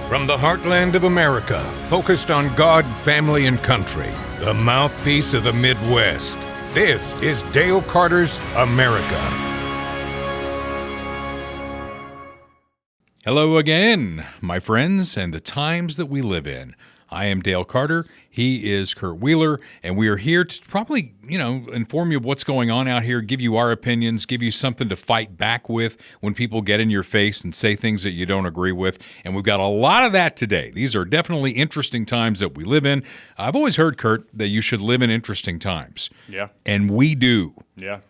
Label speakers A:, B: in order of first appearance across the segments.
A: From the heartland of America, focused on God, family, and country, the mouthpiece of the Midwest. This is Dale Carter's America.
B: Hello again, my friends, and the times that we live in. I am Dale Carter. He is Kurt Wheeler, and we are here to probably, inform you of what's going on out here, give you our opinions, give you something to fight back with when people get in your face and say things that you don't agree with. And we've got a lot of that today. These are definitely interesting times that we live in. I've always heard, Kurt, that you should live in interesting times.
C: Yeah.
B: And we do.
C: Yeah.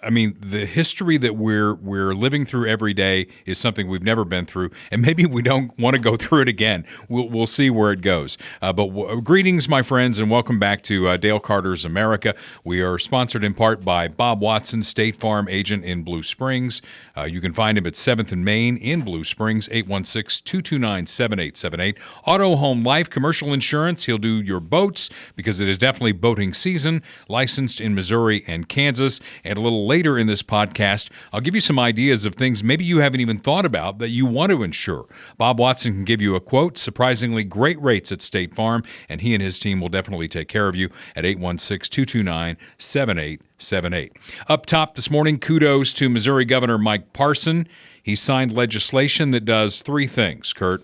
B: I mean, the history that we're living through every day is something we've never been through, and maybe we don't want to go through it again. We'll see where it goes. Greetings, my friends, and welcome back to Dale Carter's America. We are sponsored in part by Bob Watson, State Farm agent in Blue Springs. You can find him at 7th and Main in Blue Springs, 816-229-7878. Auto, home, life, commercial insurance. He'll do your boats because it is definitely boating season. Licensed in Missouri and Kansas, and a little later in this podcast, I'll give you some ideas of things maybe you haven't even thought about that you want to insure. Bob Watson can give you a quote, surprisingly great rates at State Farm, and he and his team will definitely take care of you at 816-229-7878. Up top this morning, kudos to Missouri Governor Mike Parson. He signed legislation that does three things, Kurt.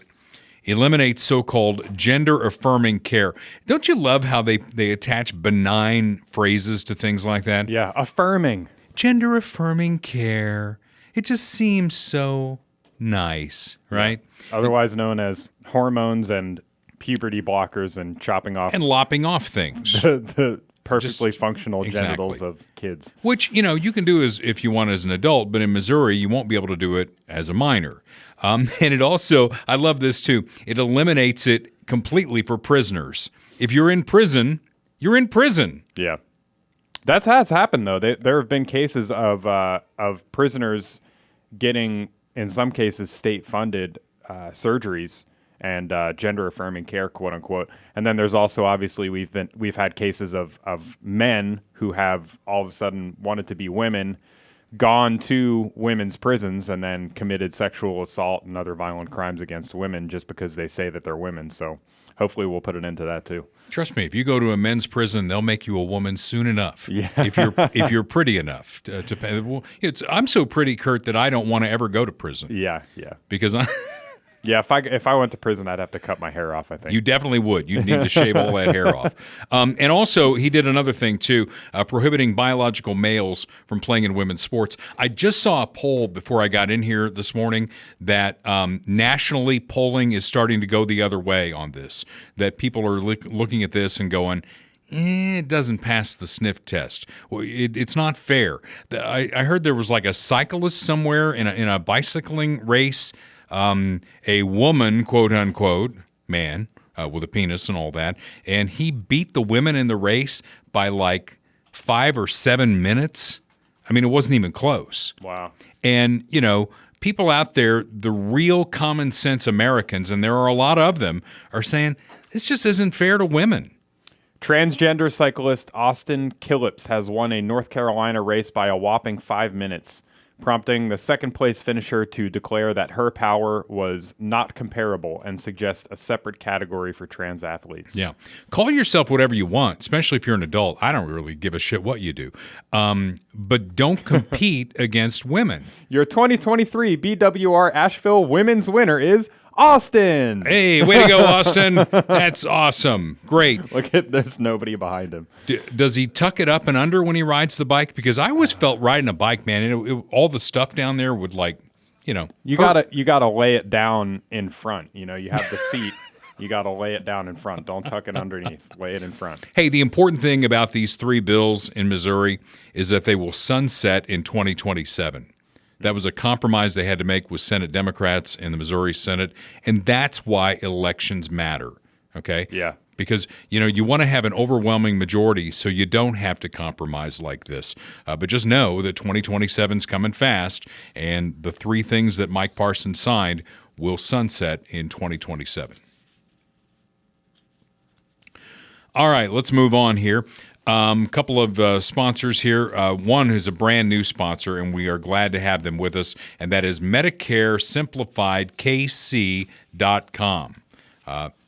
B: Eliminate so-called gender-affirming care. Don't you love how they attach benign phrases to things like that?
C: Yeah, affirming.
B: Gender-affirming care. It just seems so nice, right?
C: Yeah. Otherwise known as hormones and puberty blockers and chopping off.
B: And lopping off things.
C: the perfectly functional genitals of kids.
B: Which, you can do as if you want as an adult, but in Missouri, you won't be able to do it as a minor. And it also, I love this too, it eliminates it completely for prisoners. If you're in prison, you're in prison.
C: Yeah. That's how it's happened, though. There have been cases of prisoners getting, in some cases, state-funded surgeries and gender-affirming care, quote unquote. And then there's also obviously we've had cases of men who have all of a sudden wanted to be women, gone to women's prisons, and then committed sexual assault and other violent crimes against women just because they say that they're women. So hopefully we'll put an end to that too.
B: Trust me, if you go to a men's prison, they'll make you a woman soon enough.
C: Yeah.
B: if you're pretty enough to pay. Well, I'm so pretty, Kurt, that I don't want to ever go to prison.
C: Yeah.
B: Because I.
C: Yeah, if I went to prison, I'd have to cut my hair off, I think.
B: You definitely would. You'd need to shave all that hair off. And also, he did another thing, too, prohibiting biological males from playing in women's sports. I just saw a poll before I got in here this morning that nationally polling is starting to go the other way on this, that people are looking at this and going, it doesn't pass the sniff test. Well, it's not fair. I heard there was like a cyclist somewhere in a bicycling race. A woman, quote unquote, man with a penis and all that, and he beat the women in the race by like 5 or 7 minutes. I mean, it wasn't even close.
C: Wow.
B: And, people out there, the real common sense Americans, and there are a lot of them, are saying this just isn't fair to women.
C: Transgender cyclist Austin Killips has won a North Carolina race by a whopping 5 minutes, prompting the second-place finisher to declare that her power was not comparable and suggest a separate category for trans athletes.
B: Yeah. Call yourself whatever you want, especially if you're an adult. I don't really give a shit what you do. But don't compete against women.
C: Your 2023 BWR Asheville Women's winner is Austin.
B: Hey, way to go, Austin. That's awesome. Great.
C: Look at, there's nobody behind him.
B: Does he tuck it up and under when he rides the bike? Because I always felt riding a bike, man, all the stuff down there would
C: You gotta lay it down in front. You have the seat. You gotta lay it down in front. Don't tuck it underneath. Lay it in front.
B: Hey, the important thing about these three bills in Missouri is that they will sunset in 2027. That was a compromise they had to make with Senate Democrats in the Missouri Senate, and that's why elections matter, okay?
C: Yeah.
B: Because, you want to have an overwhelming majority so you don't have to compromise like this. But just know that 2027 is coming fast, and the three things that Mike Parsons signed will sunset in 2027. All right, let's move on here. Couple of sponsors here. One is a brand new sponsor, and we are glad to have them with us, and that is MedicareSimplifiedKC.com.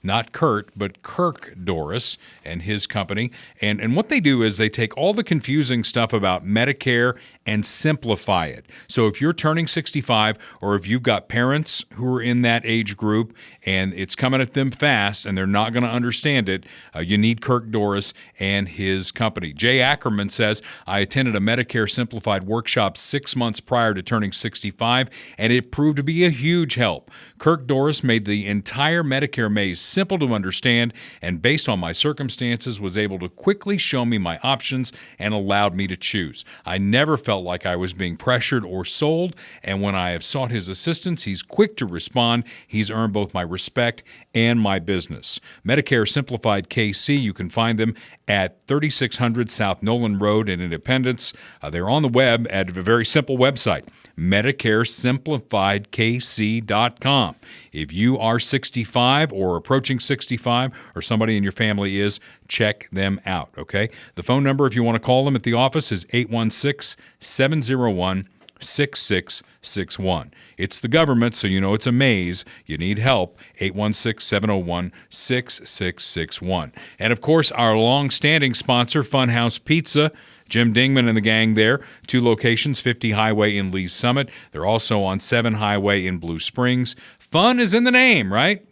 B: Not Kurt, but Kirk Doris and his company. And what they do is they take all the confusing stuff about Medicare and simplify it. So if you're turning 65 or if you've got parents who are in that age group and it's coming at them fast and they're not going to understand it, you need Kirk Doris and his company. Jay Ackerman says, I attended a Medicare Simplified workshop 6 months prior to turning 65, and it proved to be a huge help. Kirk Doris made the entire Medicare maze simple to understand, and based on my circumstances, was able to quickly show me my options and allowed me to choose. I never felt like I was being pressured or sold, and when I have sought his assistance, he's quick to respond. He's earned both my respect and my business. Medicare Simplified KC, you can find them at 3600 South Nolan Road in Independence. They're on the web at a very simple website, MedicareSimplifiedKC.com. If you are 65 or approaching 65 or somebody in your family is, check them out, okay? The phone number, if you want to call them at the office, is 816-701-6661. It's the government, so you know it's a maze. You need help, 816-701-6661. And, of course, our long-standing sponsor, Funhouse Pizza, Jim Dingman and the gang there. 2 locations, 50 Highway in Lee's Summit. They're also on 7 Highway in Blue Springs. Fun is in the name, right?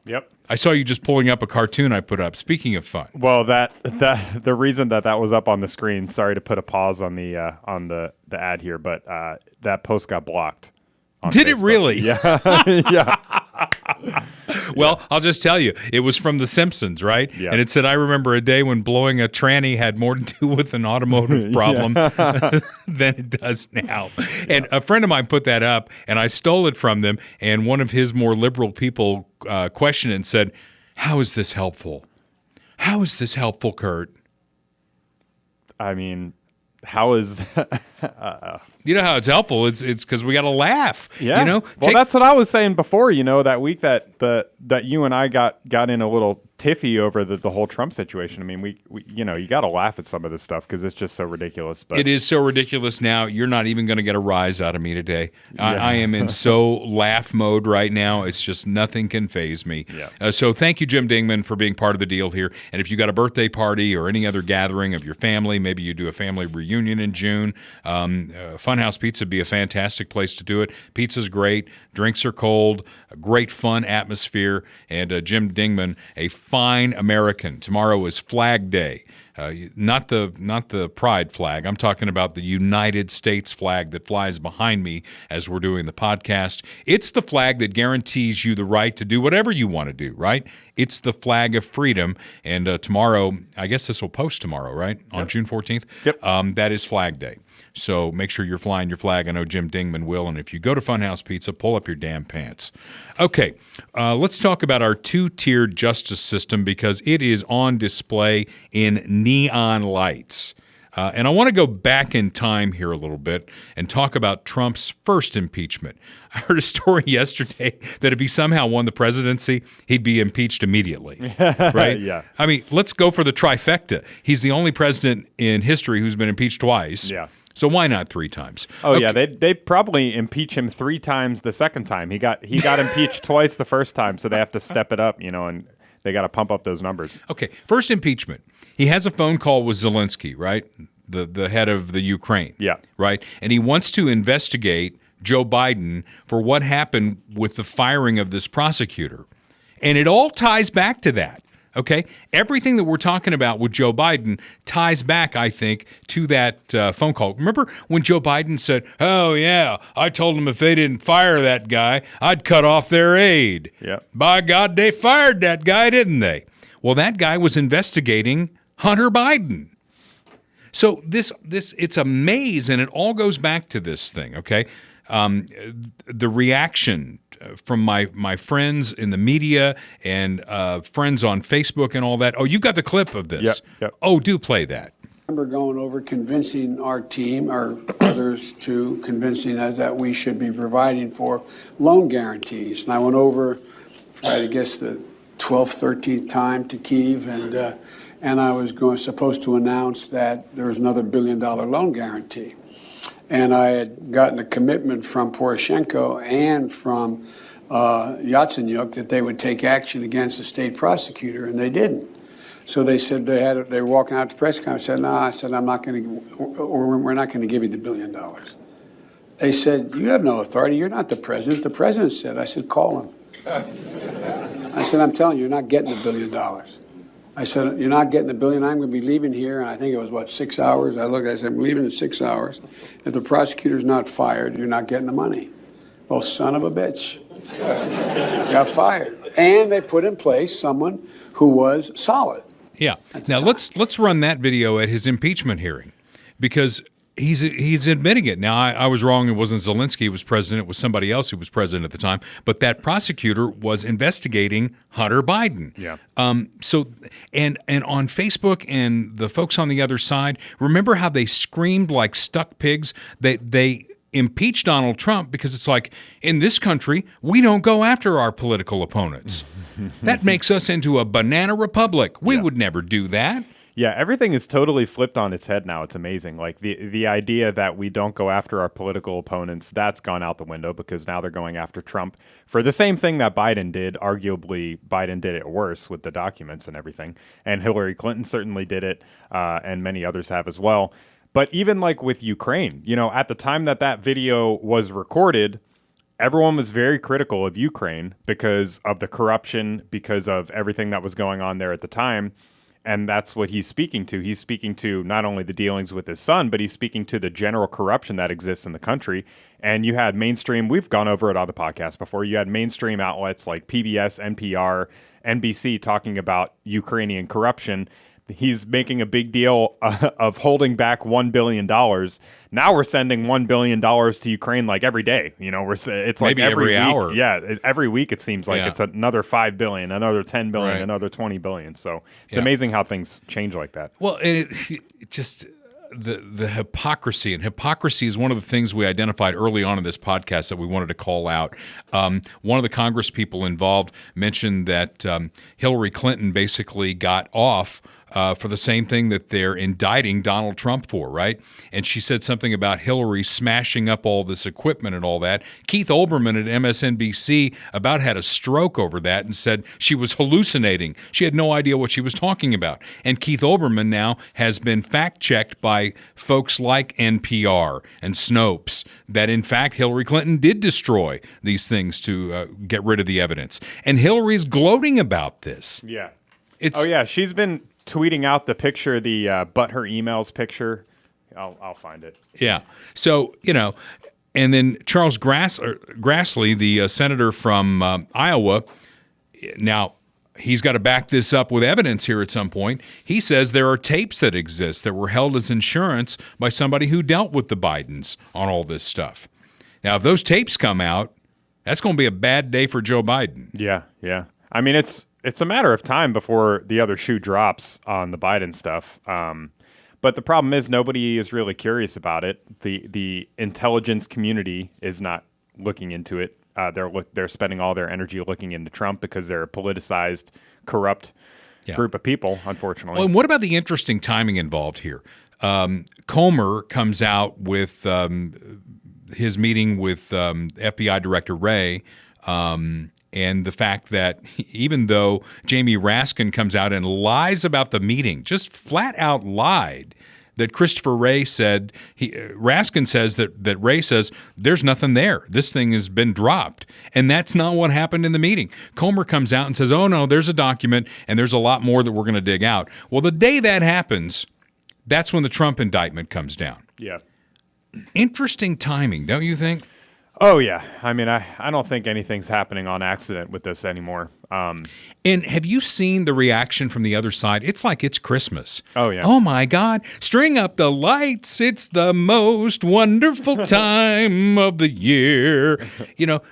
C: Yep.
B: I saw you just pulling up a cartoon I put up. Speaking of fun.
C: Well, that the reason that was up on the screen, sorry to put a pause on the ad here, but that post got blocked.
B: Did
C: Facebook.
B: It really?
C: Yeah. Yeah.
B: Well, I'll just tell you, it was from The Simpsons, right?
C: Yeah.
B: And it said, I remember a day when blowing a tranny had more to do with an automotive problem than it does now. And a friend of mine put that up, and I stole it from them, and one of his more liberal people questioned it and said, how is this helpful? How is this helpful, Kurt?
C: I mean, how is...
B: You know how it's helpful? It's because we got to laugh.
C: Yeah.
B: You know?
C: Well, that's what I was saying before. You know, that week that you and I got in a little tiffy over the whole Trump situation. I mean, we you know, you got to laugh at some of this stuff because it's just so ridiculous. But
B: it is so ridiculous now. You're not even going to get a rise out of me today. I am in so laugh mode right now. It's just nothing can faze me.
C: Yeah.
B: So thank you, Jim Dingman, for being part of the deal here. And if you got a birthday party or any other gathering of your family, maybe you do a family reunion in June, Funhouse Pizza would be a fantastic place to do it. Pizza's great. Drinks are cold. A great fun atmosphere. And Jim Dingman, a fine American. Tomorrow is Flag Day. Not the pride flag. I'm talking about the United States flag that flies behind me as we're doing the podcast. It's the flag that guarantees you the right to do whatever you want to do, right? It's the flag of freedom. And tomorrow, I guess this will post tomorrow, right? On June 14th?
C: Yep.
B: That is Flag Day. So make sure you're flying your flag. I know Jim Dingman will. And if you go to Funhouse Pizza, pull up your damn pants. Okay, let's talk about our 2-tiered justice system because it is on display in neon lights. And I want to go back in time here a little bit and talk about Trump's first impeachment. I heard a story yesterday that if he somehow won the presidency, he'd be impeached immediately, right?
C: Yeah.
B: I mean, let's go for the trifecta. He's the only president in history who's been impeached twice.
C: Yeah.
B: So why not 3 times?
C: Oh, okay. Yeah, they probably impeach him 3 times the second time. He got impeached twice the first time, so they have to step it up, you know, and they got to pump up those numbers.
B: Okay, first impeachment. He has a phone call with Zelensky, right? The head of the Ukraine.
C: Yeah.
B: Right? And he wants to investigate Joe Biden for what happened with the firing of this prosecutor. And it all ties back to that. Okay? Everything that we're talking about with Joe Biden ties back, I think, to that phone call. Remember when Joe Biden said, oh, yeah, I told them if they didn't fire that guy, I'd cut off their aid.
C: Yeah.
B: By God, they fired that guy, didn't they? Well, that guy was investigating Hunter Biden. So this it's a maze, and it all goes back to this thing, okay? The reaction from my friends in the media and friends on Facebook and all that. Oh, you got the clip of this.
C: Yep.
B: Oh, do play that.
D: I remember going over convincing our team, or others too, convincing us that we should be providing for loan guarantees. And I went over, I guess, the 12th, 13th time to Kyiv, and and I was supposed to announce that there was another $1 billion loan guarantee. And I had gotten a commitment from Poroshenko and from Yatsenyuk that they would take action against the state prosecutor, and they didn't. So they said they were walking out to press conference. I said, no, I said, I'm not going to, or we're not going to give you the $1 billion. They said, you have no authority. You're not the president. The president said. I said, call him. I said, I'm telling you, you're not getting the $1 billion. I said, you're not getting the $1 billion. I'm going to be leaving here. And I think it was, 6 hours? I said, I'm leaving in 6 hours. If the prosecutor's not fired, you're not getting the money. Well, son of a bitch. Got fired. And they put in place someone who was solid.
B: Yeah. Now let's run that video at his impeachment hearing, because he's admitting it. Now, I was wrong. It wasn't Zelensky who was president. It was somebody else who was president at the time. But that prosecutor was investigating Hunter Biden.
C: Yeah.
B: So and on Facebook and the folks on the other side, remember how they screamed like stuck pigs? They impeach Donald Trump because it's like, in this country, we don't go after our political opponents. That makes us into a banana republic. We would never do that.
C: Yeah, everything is totally flipped on its head now. It's amazing. Like the idea that we don't go after our political opponents, that's gone out the window, because now they're going after Trump for the same thing that Biden did. Arguably, Biden did it worse with the documents and everything. And Hillary Clinton certainly did it, and many others have as well. But even like with Ukraine, at the time that video was recorded, everyone was very critical of Ukraine because of the corruption, because of everything that was going on there at the time. And that's what he's speaking to. He's speaking to not only the dealings with his son, but he's speaking to the general corruption that exists in the country. And you had mainstream, we've gone over it on the podcast before, you had mainstream outlets like PBS, NPR, NBC talking about Ukrainian corruption. He's making a big deal of holding back $1 billion. Now we're sending $1 billion to Ukraine like every day. It's like
B: maybe
C: every week,
B: hour.
C: Yeah, every week it seems like it's another $5 billion, another $10 billion,
B: Right.
C: another $20 billion. So it's amazing how things change like that.
B: Well, it just the hypocrisy, and hypocrisy is one of the things we identified early on in this podcast that we wanted to call out. One of the Congress people involved mentioned that Hillary Clinton basically got off for the same thing that they're indicting Donald Trump for, right? And she said something about Hillary smashing up all this equipment and all that. Keith Olbermann at MSNBC about had a stroke over that and said she was hallucinating. She had no idea what she was talking about. And Keith Olbermann now has been fact-checked by folks like NPR and Snopes that, in fact, Hillary Clinton did destroy these things to get rid of the evidence. And Hillary's gloating about this.
C: Yeah.
B: It's,
C: She's been tweeting out the picture, the but her emails picture. I'll find it.
B: Yeah. So, and then Charles Grassley, the senator from Iowa, now he's got to back this up with evidence here at some point. He says there are tapes that exist that were held as insurance by somebody who dealt with the Bidens on all this stuff. Now, if those tapes come out, that's going to be a bad day for Joe Biden.
C: Yeah, yeah. I mean, it's a matter of time before the other shoe drops on the Biden stuff. But the problem is nobody is really curious about it. The intelligence community is not looking into it. They're spending all their energy looking into Trump because they're a politicized, corrupt group of people, unfortunately.
B: Well, and what about the interesting timing involved here? Comer comes out with his meeting with FBI Director Wray, and the fact that even though Jamie Raskin comes out and lies about the meeting, just flat out lied, that Christopher Wray said, Raskin says that Wray says, there's nothing there. This thing has been dropped. And that's not what happened in the meeting. Comer comes out and says, oh, no, there's a document and there's a lot more that we're going to dig out. Well, the day that happens, that's when the Trump indictment comes down.
C: Yeah.
B: Interesting timing, don't you think?
C: Oh, yeah. I mean, I don't think anything's happening on accident with this anymore.
B: And have you seen the reaction from the other side? It's like it's Christmas.
C: Oh, yeah.
B: Oh, my God. String up the lights. It's the most wonderful time of the year.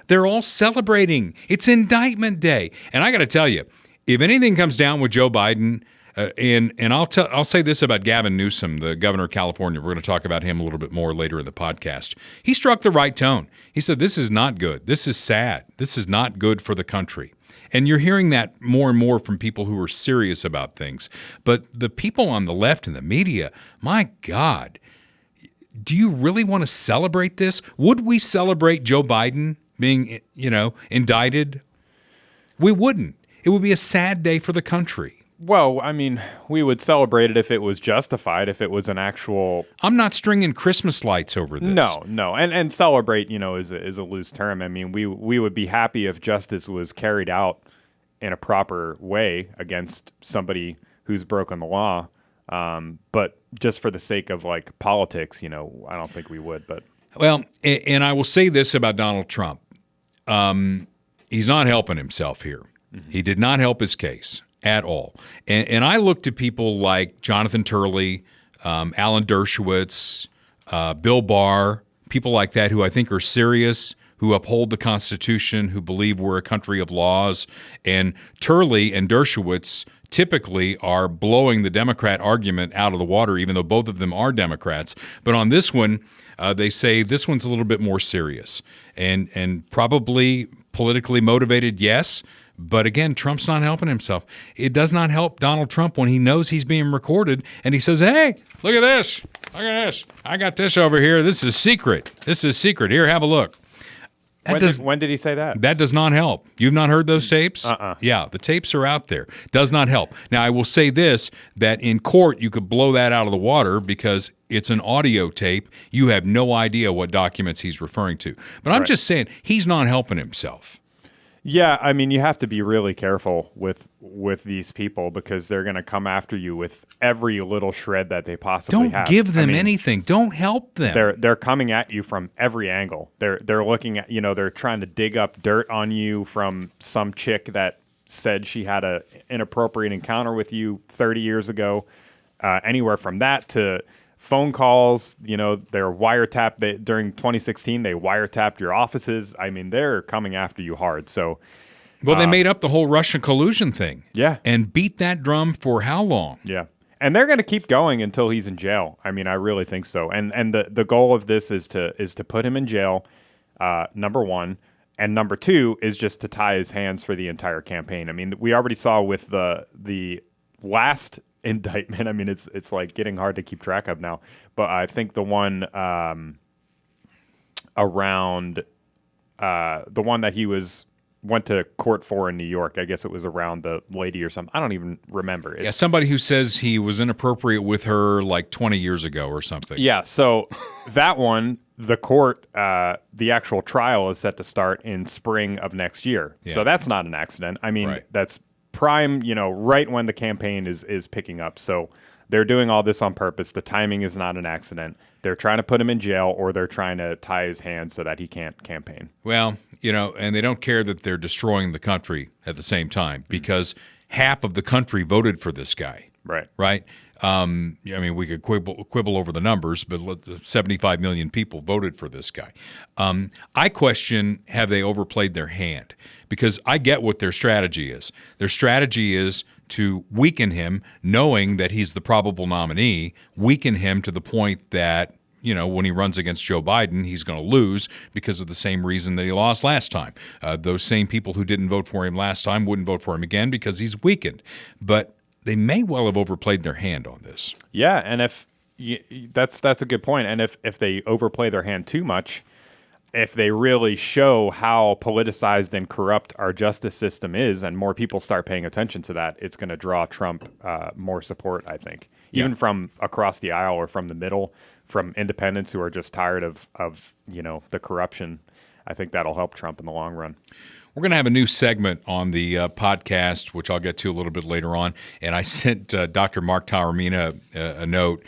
B: They're all celebrating. It's indictment day. And I got to tell you, if anything comes down with Joe Biden, and I'll say this about Gavin Newsom, the governor of California. We're going to talk about him a little bit more later in the podcast. He struck the right tone. He said, this is not good. This is sad. This is not good for the country. And you're hearing that more and more from people who are serious about things. But the people on the left and the media, my God, do you really want to celebrate this? Would we celebrate Joe Biden being, indicted? We wouldn't. It would be a sad day for the country.
C: Well, I mean, we would celebrate it if it was justified, if it was an actual...
B: I'm not stringing Christmas lights over this.
C: No. And celebrate, is a loose term. I mean, we would be happy if justice was carried out in a proper way against somebody who's broken the law. But just for the sake of, like, politics, I don't think we would. But
B: Well, and I will say this about Donald Trump. He's not helping himself here. Mm-hmm. He did not help his case at all. And I look to people like Jonathan Turley, Alan Dershowitz, Bill Barr, people like that who I think are serious, who uphold the Constitution, who believe we're a country of laws. And Turley and Dershowitz typically are blowing the Democrat argument out of the water, even though both of them are Democrats. But on this one, they say this one's a little bit more serious and probably politically motivated, yes. But again, Trump's not helping himself. It does not help Donald Trump when he knows he's being recorded and he says, hey, look at this. Look at this. I got this over here. This is secret. This is secret. Here, have a look.
C: When did he say that?
B: That does not help. You've not heard those tapes? Yeah, the tapes are out there. Does not help. Now, I will say this, that in court, you could blow that out of the water because it's an audio tape. You have no idea what documents he's referring to. But I'm just saying, he's not helping himself.
C: Yeah, I mean, you have to be really careful with these people because they're going to come after you with every little shred that they possibly have.
B: Don't give them anything. Don't help them.
C: They're coming at you from every angle. They're looking at, they're trying to dig up dirt on you from some chick that said she had an inappropriate encounter with you 30 years ago. Anywhere from that to phone calls, they're wiretapped. During 2016, they wiretapped your offices. I mean, they're coming after you hard. So,
B: well, they made up the whole Russian collusion thing.
C: Yeah.
B: And beat that drum for how long?
C: Yeah. And they're going to keep going until he's in jail. I mean, I really think so. And the goal of this is to put him in jail, number one. And number two is just to tie his hands for the entire campaign. I mean, we already saw with the last indictment. I mean, it's like getting hard to keep track of now. But I think the one around the one that he went to court for in New York. I guess it was around the lady or something. I don't even remember.
B: Yeah, somebody who says he was inappropriate with her like 20 years ago or something.
C: Yeah, so that one, the court, the actual trial is set to start in spring of next year. Yeah. So that's not an accident. I mean, that's prime, right when the campaign is picking up. So they're doing all this on purpose. The timing is not an accident. They're trying to put him in jail or they're trying to tie his hands so that he can't campaign.
B: Well, and they don't care that they're destroying the country at the same time because half of the country voted for this guy.
C: Right.
B: Right? I mean, we could quibble over the numbers, but 75 million people voted for this guy. I question, have they overplayed their hand? Because I get what their strategy is. Their strategy is to weaken him, knowing that he's the probable nominee, weaken him to the point that, when he runs against Joe Biden, he's going to lose because of the same reason that he lost last time. Those same people who didn't vote for him last time wouldn't vote for him again because he's weakened. But they may well have overplayed their hand on this.
C: Yeah, and that's a good point. And if they overplay their hand too much, if they really show how politicized and corrupt our justice system is, and more people start paying attention to that, it's going to draw Trump more support, I think, even from across the aisle or from the middle, from independents who are just tired of the corruption. I think that'll help Trump in the long run.
B: We're going to have a new segment on the podcast, which I'll get to a little bit later on. And I sent Dr. Mark Taormina a note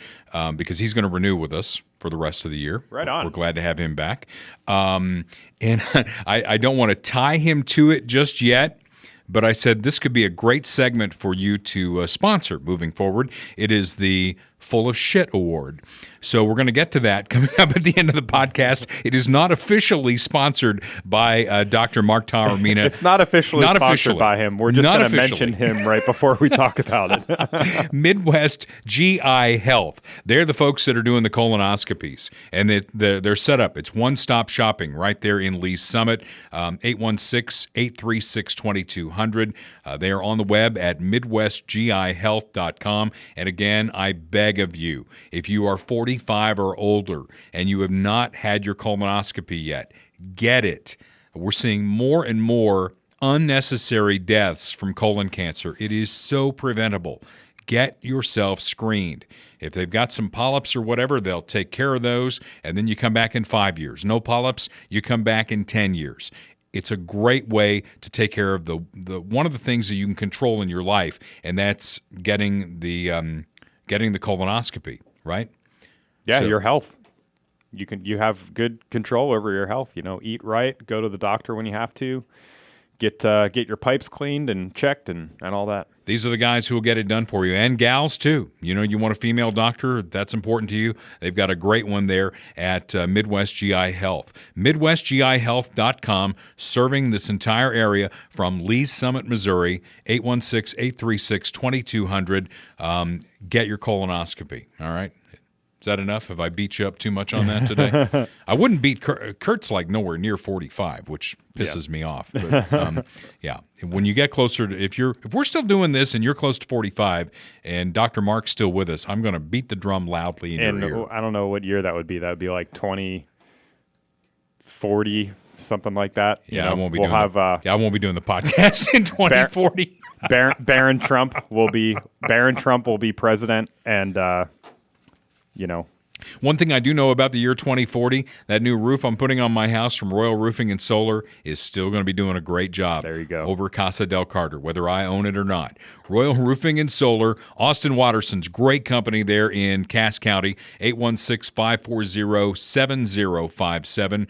B: because he's going to renew with us for the rest of the year.
C: Right on.
B: We're glad to have him back. And I don't want to tie him to it just yet, but I said this could be a great segment for you to sponsor moving forward. It is the Full of Shit Award. So we're going to get to that coming up at the end of the podcast. It is not officially sponsored by Dr. Mark Taormina.
C: It's not officially sponsored by him. We're just going to mention him right before we talk about it.
B: Midwest GI Health. They're the folks that are doing the colonoscopies, and they're set up. It's one-stop shopping right there in Lee's Summit, 816-836-2200. They are on the web at midwestgihealth.com. And again, I beg of you, if you are 45 or older and you have not had your colonoscopy yet, get it. We're seeing more and more unnecessary deaths from colon cancer. It is so preventable. Get yourself screened. If they've got some polyps or whatever, they'll take care of those, and then you come back in 5 years. No polyps, you come back in 10 years. It's a great way to take care of the one of the things that you can control in your life, and that's getting the colonoscopy, right?
C: Yeah, your health. You have good control over your health. Eat right, go to the doctor when you have to, get your pipes cleaned and checked and all that.
B: These are the guys who will get it done for you, and gals too. You want a female doctor, that's important to you. They've got a great one there at Midwest GI Health. MidwestGIHealth.com, serving this entire area from Lee's Summit, Missouri, 816-836-2200. Get your colonoscopy, all right? Is that enough? Have I beat you up too much on that today? I wouldn't beat Kurt. Kurt's like nowhere near 45, which pisses me off. But yeah, when you get closer to, if we're still doing this and you're close to 45 and Dr. Mark's still with us, I'm going to beat the drum loudly in your ear.
C: I don't know what year that would be. That would be like 2040, something like that.
B: Yeah, I won't be doing the podcast in 2040.
C: Barron Trump will be president, and
B: One thing I do know about the year 2040, that new roof I'm putting on my house from Royal Roofing and Solar is still going to be doing a great job.
C: There you go.
B: Over Casa del Carter, whether I own it or not. Royal Roofing and Solar, Austin Watterson's great company there in Cass County, 816-540-7057.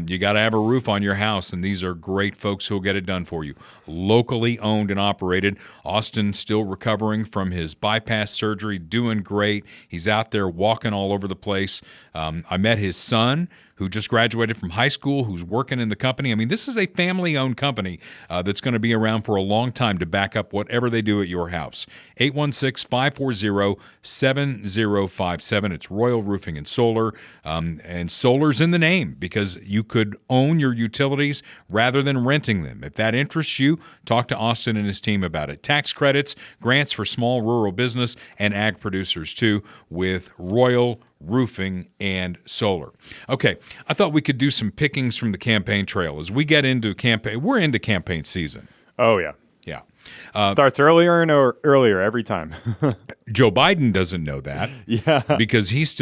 B: You got to have a roof on your house, and these are great folks who will get it done for you. Locally owned and operated. Austin still recovering from his bypass surgery, doing great. He's out there walking all over the place. I met his son, who just graduated from high school, who's working in the company. I mean, this is a family-owned company that's going to be around for a long time to back up whatever they do at your house. 816-540-7057. It's Royal Roofing and Solar. And solar's in the name because you could own your utilities rather than renting them. If that interests you, talk to Austin and his team about it. Tax credits, grants for small rural business, and ag producers, too, with Royal Roofing and Solar. Okay, I thought we could do some pickings from the campaign trail as we get into campaign. We're into campaign season.
C: Oh yeah,
B: yeah.
C: Starts earlier and earlier every time.
B: Joe Biden doesn't know that.
C: Yeah,
B: because he's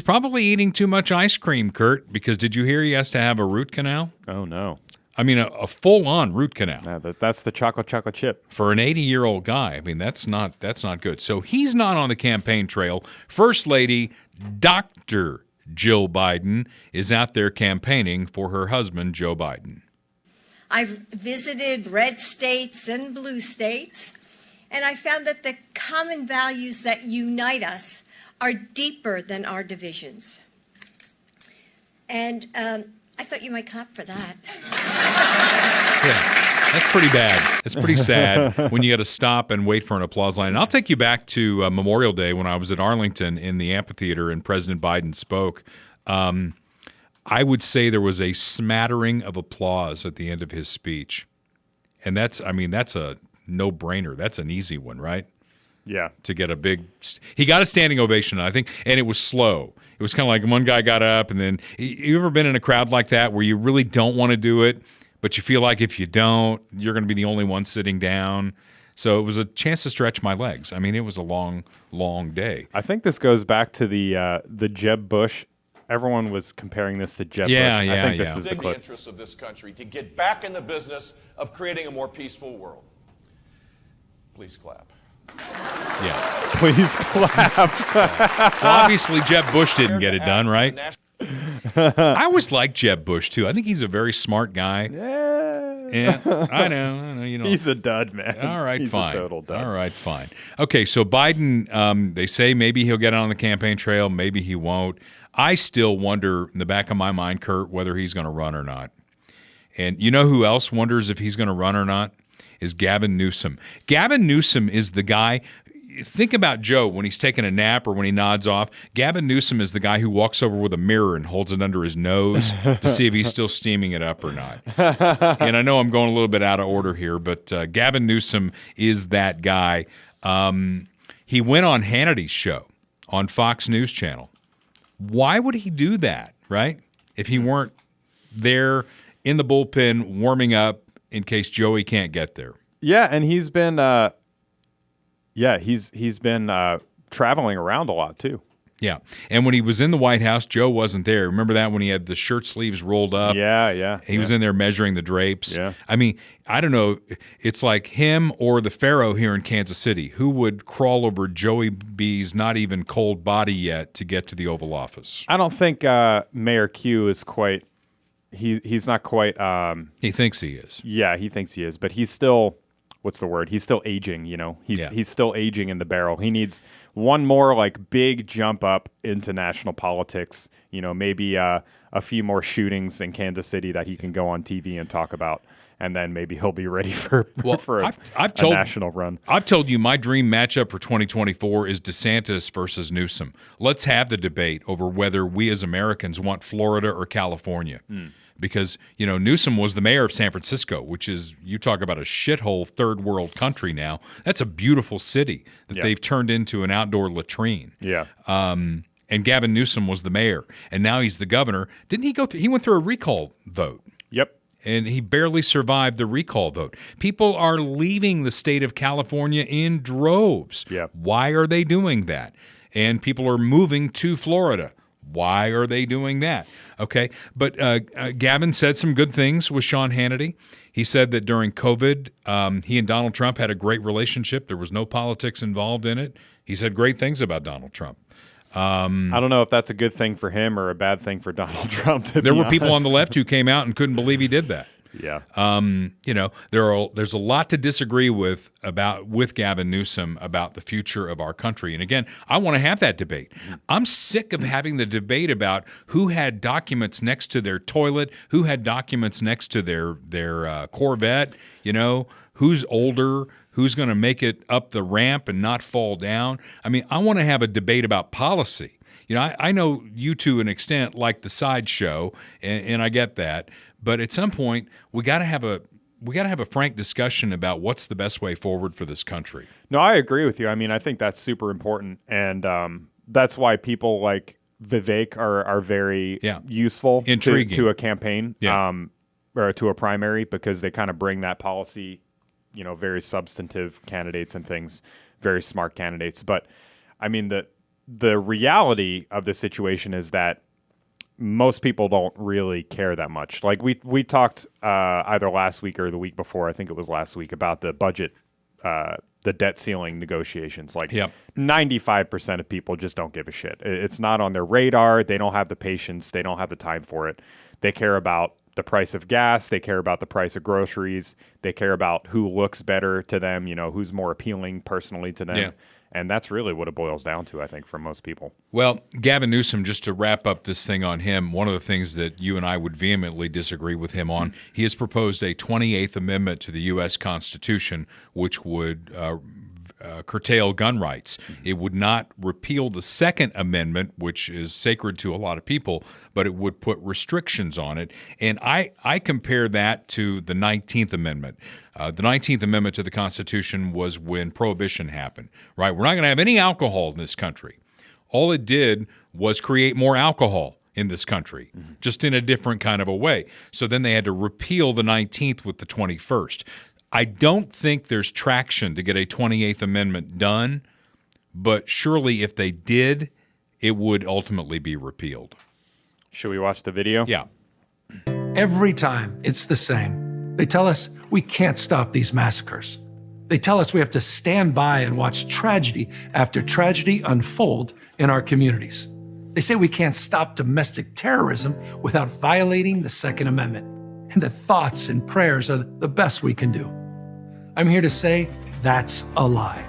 B: probably eating too much ice cream, Kurt. Because did you hear he has to have a root canal?
C: Oh no.
B: I mean, a full-on root canal.
C: Yeah, that's the chocolate chip.
B: For an 80-year-old guy, I mean, that's not good. So he's not on the campaign trail. First Lady Dr. Jill Biden is out there campaigning for her husband, Joe Biden.
E: I've visited red states and blue states, and I found that the common values that unite us are deeper than our divisions. And I thought you might clap for that.
B: Yeah, that's pretty bad. It's pretty sad when you got to stop and wait for an applause line. And I'll take you back to Memorial Day when I was at Arlington in the amphitheater and President Biden spoke. I would say there was a smattering of applause at the end of his speech. And that's a no-brainer. That's an easy one, right?
C: Yeah.
B: To get he got a standing ovation, I think, and it was slow. It was kind of like one guy got up, and then you ever been in a crowd like that where you really don't want to do it, but you feel like if you don't, you're going to be the only one sitting down. So it was a chance to stretch my legs. I mean, it was a long, long day.
C: I think this goes back to the Jeb Bush. Everyone was comparing this to Jeb Bush. I think this is the clip.
F: The interests of this country to get back in the business of creating a more peaceful world. Please clap.
B: Yeah.
C: Please clap.
B: Well, obviously, Jeb Bush didn't get it done, right? I always liked Jeb Bush, too. I think he's a very smart guy.
C: Yeah.
B: Yeah, I know. You know,
C: He's a dud, man.
B: all right,
C: He's
B: fine.
C: a total dud.
B: All right, fine. Okay, so Biden, they say maybe he'll get on the campaign trail, maybe he won't. I still wonder in the back of my mind, Kurt, whether he's going to run or not. And you know who else wonders if he's going to run or not? Is Gavin Newsom. Gavin Newsom is the guy. Think about Joe when he's taking a nap or when he nods off. Gavin Newsom is the guy who walks over with a mirror and holds it under his nose to see if he's still steaming it up or not. And I know I'm going a little bit out of order here, but Gavin Newsom is that guy. He went on Hannity's show on Fox News Channel. Why would he do that, right? If he weren't there in the bullpen warming up in case Joey can't get there.
C: Yeah, and he's been he's been traveling around a lot too.
B: Yeah. And when he was in the White House, Joe wasn't there. Remember that when he had the shirt sleeves rolled up?
C: Yeah.
B: He was in there measuring the drapes.
C: Yeah.
B: I mean, I don't know. It's like him or the Pharaoh here in Kansas City. Who would crawl over Joey B's not even cold body yet to get to the Oval Office?
C: I don't think Mayor Q is quite. He's not quite.
B: He thinks he is.
C: Yeah, he thinks he is, but he's still. What's the word? He's still aging, you know. He's still aging in the barrel. He needs one more like big jump up into national politics. You know, maybe a few more shootings in Kansas City that he can go on TV and talk about, and then maybe he'll be ready for a national run.
B: I've told you my dream matchup for 2024 is DeSantis versus Newsom. Let's have the debate over whether we as Americans want Florida or California. Because, you know, Newsom was the mayor of San Francisco, which is, you talk about a shithole third world country now. That's a beautiful city that they've turned into an outdoor latrine.
C: Yeah.
B: And Gavin Newsom was the mayor, and now he's the governor. Didn't he go through? He went through a recall vote.
C: Yep.
B: And he barely survived the recall vote. People are leaving the state of California in droves.
C: Yep.
B: Why are they doing that? And people are moving to Florida. Why are they doing that? Okay, but Gavin said some good things with Sean Hannity. He said that during COVID, he and Donald Trump had a great relationship. There was no politics involved in it. He said great things about Donald Trump.
C: I don't know if that's a good thing for him or a bad thing for Donald Trump.
B: There were people on the left who came out and couldn't believe he did that.
C: Yeah.
B: You know, there's a lot to disagree with Gavin Newsom about the future of our country. And again, I want to have that debate. I'm sick of having the debate about who had documents next to their toilet, who had documents next to their Corvette, you know, who's older, who's going to make it up the ramp and not fall down. I mean, I want to have a debate about policy. You know, I know you to an extent like the sideshow, and I get that. But at some point, we got to have a frank discussion about what's the best way forward for this country.
C: No, I agree with you. I mean, I think that's super important, and that's why people like Vivek are very useful
B: intriguing
C: to a campaign, or to a primary, because they kind of bring that policy, you know, very substantive candidates and things, very smart candidates. But I mean, the reality of the situation is that most people don't really care that much. Like we talked either last week or the week before, I think it was last week, about the budget, the debt ceiling negotiations. Like 95% of people just don't give a shit. It's not on their radar. They don't have the patience. They don't have the time for it. They care about the price of gas. They care about the price of groceries. They care about who looks better to them, you know, who's more appealing personally to them. Yeah. And that's really what it boils down to, I think, for most people.
B: Well, Gavin Newsom, just to wrap up this thing on him, one of the things that you and I would vehemently disagree with him on, he has proposed a 28th Amendment to the U.S. Constitution, which would curtail gun rights. It would not repeal the Second Amendment, which is sacred to a lot of people, but it would put restrictions on it. And I compare that to the 19th Amendment. The 19th Amendment to the Constitution was when Prohibition happened, right? We're not going to have any alcohol in this country. All it did was create more alcohol in this country, just in a different kind of a way. So then they had to repeal the 19th with the 21st. I don't think there's traction to get a 28th Amendment done, but surely if they did, it would ultimately be repealed.
C: Should we watch the video?
B: Yeah.
G: Every time, it's the same. They tell us we can't stop these massacres. They tell us we have to stand by and watch tragedy after tragedy unfold in our communities. They say we can't stop domestic terrorism without violating the Second Amendment. And and that thoughts and prayers are the best we can do. I'm here to say that's a lie.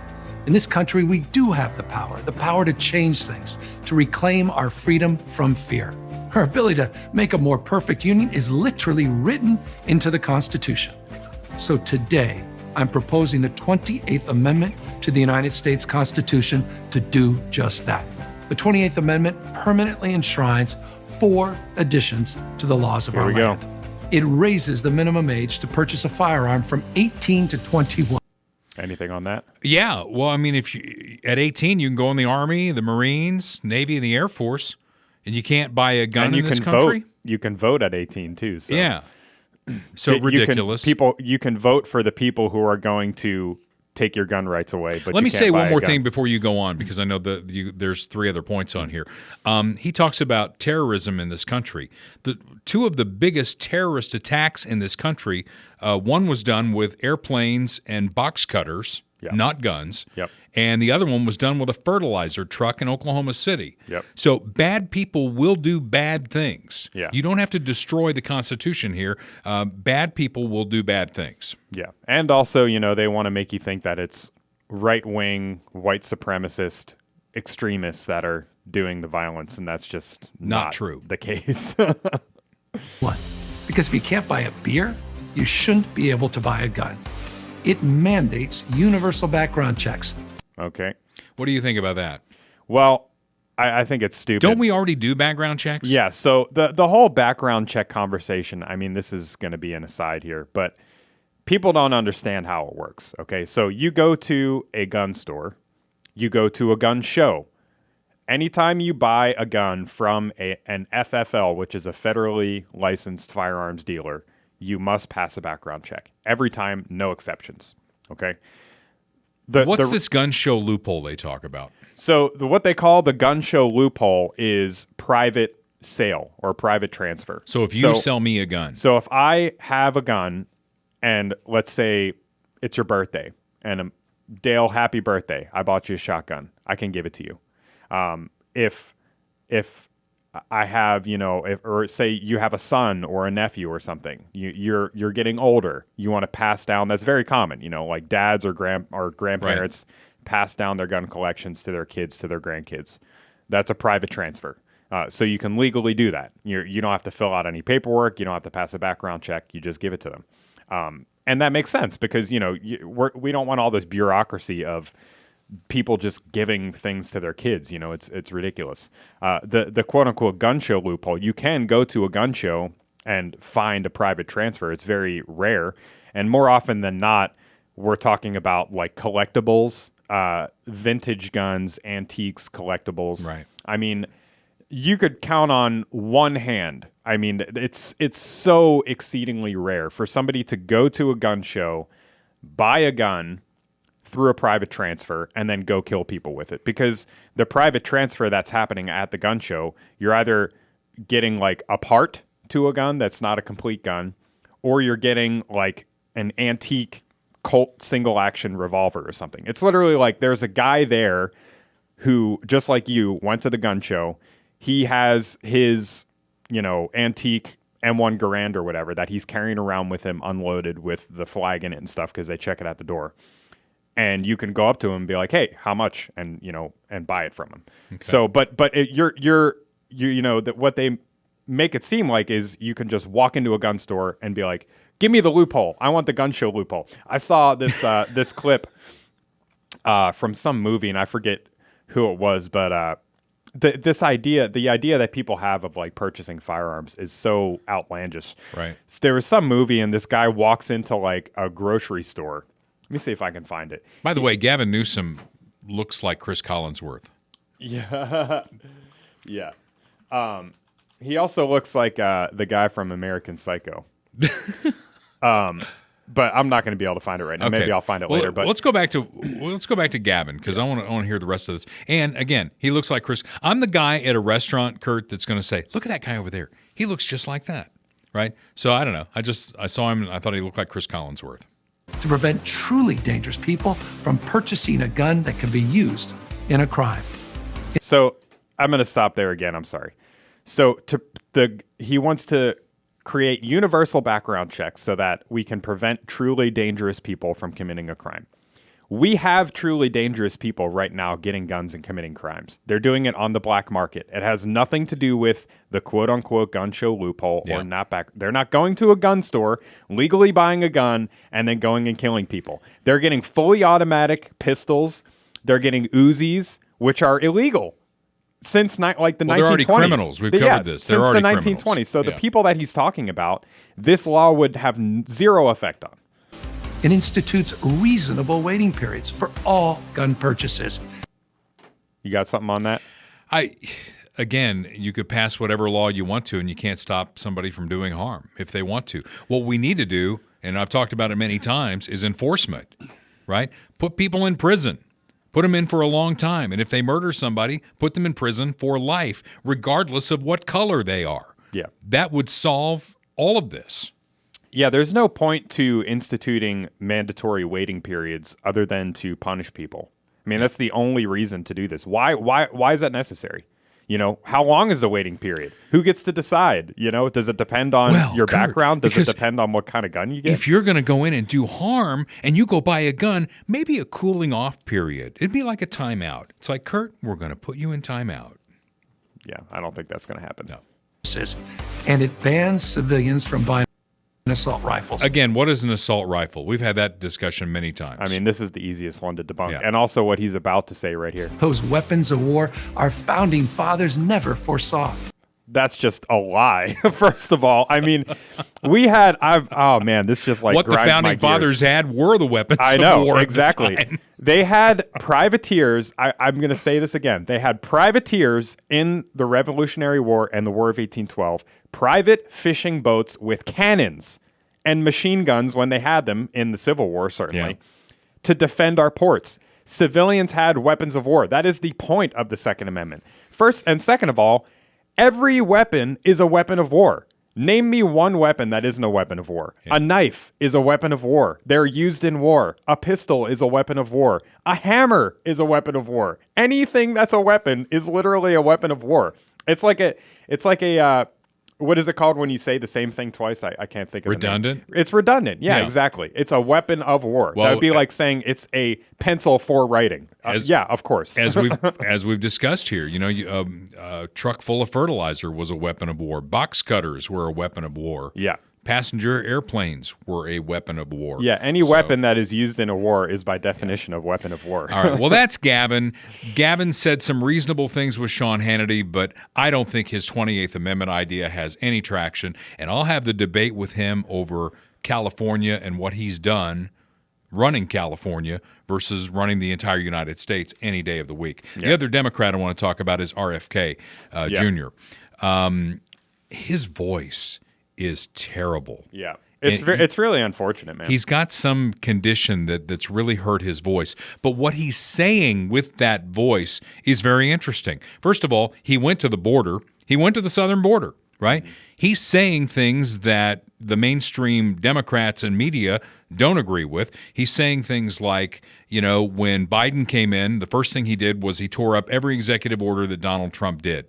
G: In this country, we do have the power to change things, to reclaim our freedom from fear. Our ability to make a more perfect union is literally written into the Constitution. So today, I'm proposing the 28th Amendment to the United States Constitution to do just that. The 28th Amendment permanently enshrines 4 additions to the laws of our land. It raises the minimum age to purchase a firearm from 18 to 21.
C: Anything on that?
B: Yeah. Well, I mean, if you at 18, you can go in the Army, the Marines, Navy, and the Air Force, and you can't buy a gun in this country.
C: You can vote at 18 too. So.
B: Yeah. So ridiculous.
C: You can vote for the people who are going to take your gun rights away. But
B: let me say one more thing
C: before
B: before you go on, because I know there's 3 other points on here. He talks about terrorism in this country. 2 of the biggest terrorist attacks in this country, one was done with airplanes and box cutters, not guns.
C: Yep.
B: And the other one was done with a fertilizer truck in Oklahoma City.
C: Yep.
B: So bad people will do bad things.
C: Yeah.
B: You don't have to destroy the Constitution here. Bad people will do bad things.
C: Yeah. And also, they want to make you think that it's right-wing, white supremacist extremists that are doing the violence, and that's just not
B: true.
C: The case.
G: What? Because if you can't buy a beer, you shouldn't be able to buy a gun. It mandates universal background checks.
C: Okay.
B: What do you think about that?
C: Well, I think it's stupid.
B: Don't we already do background checks?
C: Yeah. So the whole background check conversation, I mean, this is going to be an aside here, but people don't understand how it works. Okay. So you go to a gun store, you go to a gun show. Anytime you buy a gun from an FFL, which is a federally licensed firearms dealer, you must pass a background check. Every time, no exceptions. Okay?
B: What's this gun show loophole they talk about?
C: So what they call the gun show loophole is private sale or private transfer.
B: So if you sell me a gun.
C: So if I have a gun and let's say it's your birthday and Dale, happy birthday. I bought you a shotgun. I can give it to you. If I have, or say you have a son or a nephew or something, you're getting older. You want to pass down. That's very common, like dads or grandparents pass down their gun collections to their kids, to their grandkids. That's a private transfer. So you can legally do that. You don't have to fill out any paperwork. You don't have to pass a background check. You just give it to them. And that makes sense because, we don't want all this bureaucracy of people just giving things to their kids. It's ridiculous. The quote unquote gun show loophole, you can go to a gun show and find a private transfer. It's very rare. And more often than not, we're talking about like collectibles, vintage guns, antiques, collectibles.
B: Right.
C: I mean, you could count on one hand. I mean, it's so exceedingly rare for somebody to go to a gun show, buy a gun through a private transfer, and then go kill people with it. Because the private transfer that's happening at the gun show, you're either getting like a part to a gun that's not a complete gun, or you're getting like an antique Colt single action revolver or something. It's literally like there's a guy there who, just like you, went to the gun show. He has his, antique M1 Garand or whatever that he's carrying around with him unloaded with the flag in it and stuff because they check it at the door. And you can go up to him and be like, "Hey, how much?" and and buy it from him. Okay. So, but that what they make it seem like is you can just walk into a gun store and be like, "Give me the loophole. I want the gun show loophole." I saw this this clip from some movie, and I forget who it was, but the idea that people have of like purchasing firearms is so outlandish.
B: Right.
C: So there was some movie, and this guy walks into like a grocery store. Let me see if I can find it.
B: By the way, Gavin Newsom looks like Chris Collinsworth.
C: Yeah. Yeah. He also looks like the guy from American Psycho. But I'm not going to be able to find it right now.
B: Okay.
C: Maybe I'll find it later. But
B: let's go back to Gavin because I want to hear the rest of this. And again, he looks like Chris. I'm the guy at a restaurant, Kurt, that's going to say, "Look at that guy over there. He looks just like that." Right? So I don't know. I saw him and I thought he looked like Chris Collinsworth.
G: To prevent truly dangerous people from purchasing a gun that can be used in a crime.
C: So I'm going to stop there again. I'm sorry. So he wants to create universal background checks so that we can prevent truly dangerous people from committing a crime. We have truly dangerous people right now getting guns and committing crimes. They're doing it on the black market. It has nothing to do with the quote-unquote gun show loophole or not back. They're not going to a gun store, legally buying a gun, and then going and killing people. They're getting fully automatic pistols. They're getting Uzis, which are illegal since the 1920s.
B: They're already criminals. We've covered this. They're already
C: since the 1920s.
B: criminals.
C: So the people that he's talking about, this law would have zero effect on.
G: It institutes reasonable waiting periods for all gun purchases.
C: You got something on that?
B: Again, you could pass whatever law you want to, and you can't stop somebody from doing harm if they want to. What we need to do, and I've talked about it many times, is enforcement, right? Put people in prison. Put them in for a long time. And if they murder somebody, put them in prison for life, regardless of what color they are.
C: Yeah.
B: That would solve all of this.
C: Yeah, there's no point to instituting mandatory waiting periods other than to punish people. I mean, that's the only reason to do this. Why is that necessary? You know, how long is the waiting period? Who gets to decide? You know, does it depend on your background? Does it depend on what kind of gun you get?
B: If you're going to go in and do harm and you go buy a gun, maybe a cooling off period. It'd be like a timeout. It's like, Kurt, we're going to put you in timeout.
C: Yeah, I don't think that's going to happen.
B: No.
G: And it bans civilians from buying assault rifles.
B: Again, what is an assault rifle? We've had that discussion many times.
C: I mean, this is the easiest one to debunk.
B: Yeah.
C: And also what he's about to say right here.
G: Those weapons of war our founding fathers never foresaw.
C: That's just a lie. First of all, I mean, this just like
B: what the
C: grinds my
B: founding
C: gears.
B: fathers had were the weapons
C: I
B: of
C: know,
B: war.
C: exactly.
B: At the time.
C: They had privateers. I'm going to say this again. They had privateers in the Revolutionary War and the War of 1812, private fishing boats with cannons and machine guns when they had them in the Civil War, certainly, to defend our ports. Civilians had weapons of war. That is the point of the Second Amendment. First and second of all, every weapon is a weapon of war. Name me one weapon that isn't a weapon of war. Yeah. A knife is a weapon of war. They're used in war. A pistol is a weapon of war. A hammer is a weapon of war. Anything that's a weapon is literally a weapon of war. It's like a what is it called when you say the same thing twice? I can't think of
B: redundant.
C: The name. It's redundant. Yeah, exactly. It's a weapon of war. Well, that would be like saying it's a pencil for writing. Yeah, of course.
B: as we've discussed here, you know, a truck full of fertilizer was a weapon of war. Box cutters were a weapon of war.
C: Yeah.
B: Passenger airplanes were a weapon of war.
C: Yeah, any weapon that is used in a war is by definition a weapon of war.
B: All right, well, that's Gavin. Gavin said some reasonable things with Sean Hannity, but I don't think his 28th Amendment idea has any traction, and I'll have the debate with him over California and what he's done running California versus running the entire United States any day of the week. Yeah. The other Democrat I want to talk about is RFK Jr. His voice is terrible.
C: Yeah. It's really unfortunate, man.
B: He's got some condition that's really hurt his voice. But what he's saying with that voice is very interesting. First of all, he went to the border. He went to the southern border, right? Mm-hmm. He's saying things that the mainstream Democrats and media don't agree with. He's saying things like, you know, when Biden came in, the first thing he did was he tore up every executive order that Donald Trump did,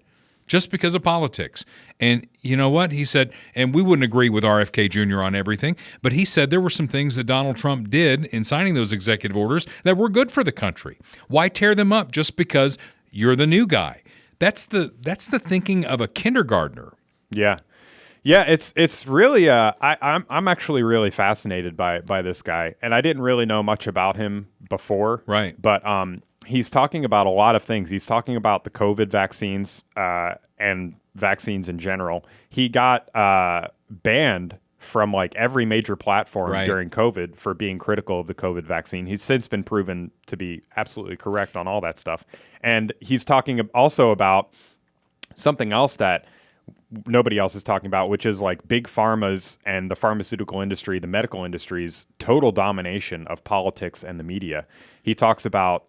B: just because of politics. And you know what? He said, and we wouldn't agree with RFK Jr. on everything, but he said there were some things that Donald Trump did in signing those executive orders that were good for the country. Why tear them up just because you're the new guy? That's the thinking of a kindergartner.
C: Yeah. Yeah, it's really I'm actually really fascinated by this guy, and I didn't really know much about him before.
B: Right.
C: But he's talking about a lot of things. He's talking about the COVID vaccines and vaccines in general. He got banned from like every major platform during COVID for being critical of the COVID vaccine. He's since been proven to be absolutely correct on all that stuff. And he's talking also about something else that nobody else is talking about, which is like big pharma's and the pharmaceutical industry, the medical industry's total domination of politics and the media. He talks about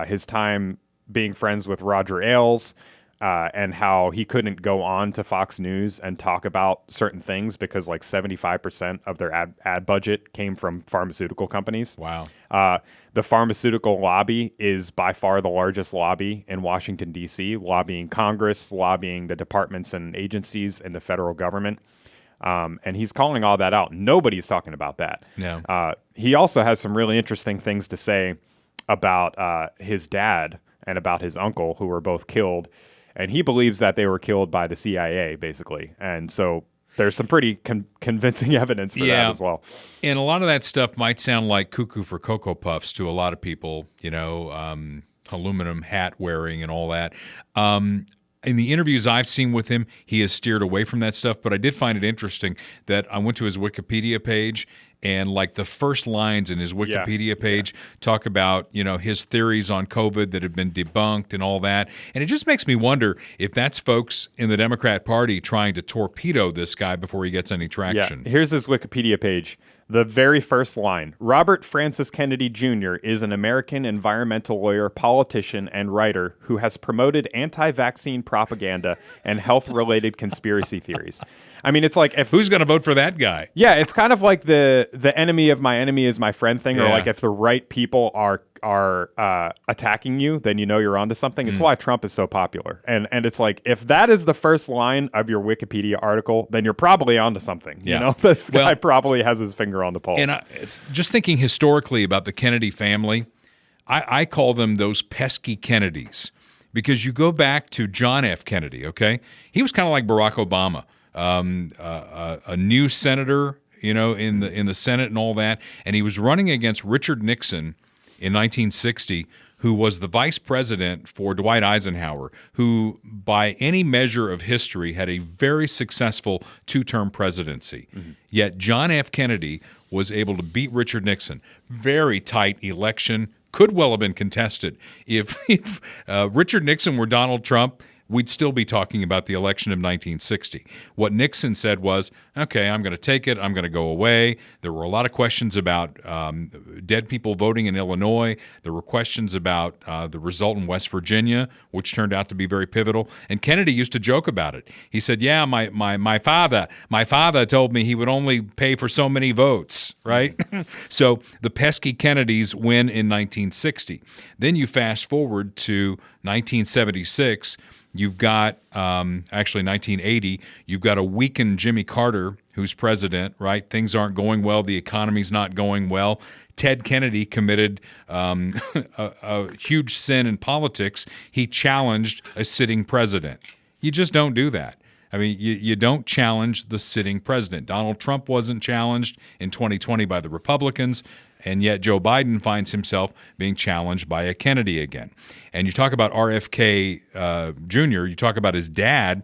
C: his time being friends with Roger Ailes and how he couldn't go on to Fox News and talk about certain things because like 75% of their ad budget came from pharmaceutical companies.
B: Wow.
C: The pharmaceutical lobby is by far the largest lobby in Washington, D.C., lobbying Congress, lobbying the departments and agencies in the federal government. And he's calling all that out. Nobody's talking about that.
B: No.
C: He also has some really interesting things to say about his dad and about his uncle, who were both killed. And he believes that they were killed by the CIA, basically. And so there's some pretty convincing evidence for that as well.
B: And a lot of that stuff might sound like cuckoo for Cocoa Puffs to a lot of people, aluminum hat wearing and all that. In the interviews I've seen with him, he has steered away from that stuff. But I did find it interesting that I went to his Wikipedia page, and like the first lines in his Wikipedia page talk about, his theories on COVID that have been debunked and all that. And it just makes me wonder if that's folks in the Democrat Party trying to torpedo this guy before he gets any traction.
C: Yeah, here's his Wikipedia page. The very first line: Robert Francis Kennedy Jr. is an American environmental lawyer, politician, and writer who has promoted anti-vaccine propaganda and health-related conspiracy theories. I mean, it's like
B: who's going to vote for that guy?
C: Yeah, it's kind of like the enemy of my enemy is my friend thing, or like if the right people are attacking you, then you're onto something. It's why Trump is so popular. And it's like, if that is the first line of your Wikipedia article, then you're probably onto something.
B: Yeah.
C: This guy probably has his finger on the pulse.
B: And just thinking historically about the Kennedy family, I call them those pesky Kennedys, because you go back to John F. Kennedy, okay? He was kind of like Barack Obama, a new senator, in the Senate and all that, and he was running against Richard Nixon in 1960, who was the vice president for Dwight Eisenhower, who, by any measure of history, had a very successful two-term presidency. Mm-hmm. Yet John F. Kennedy was able to beat Richard Nixon. Very tight election. Could well have been contested. If Richard Nixon were Donald Trump, we'd still be talking about the election of 1960. What Nixon said was, okay, I'm going to take it. I'm going to go away. There were a lot of questions about dead people voting in Illinois. There were questions about the result in West Virginia, which turned out to be very pivotal. And Kennedy used to joke about it. He said, yeah, my father told me he would only pay for so many votes, right? So the pesky Kennedys win in 1960. Then you fast forward to 1976. You've got, actually 1980, you've got a weakened Jimmy Carter who's president, right? Things aren't going well. The economy's not going well. Ted Kennedy committed a huge sin in politics. He challenged a sitting president. You just don't do that. I mean, you don't challenge the sitting president. Donald Trump wasn't challenged in 2020 by the Republicans, and yet Joe Biden finds himself being challenged by a Kennedy again. And you talk about RFK Jr., you talk about his dad.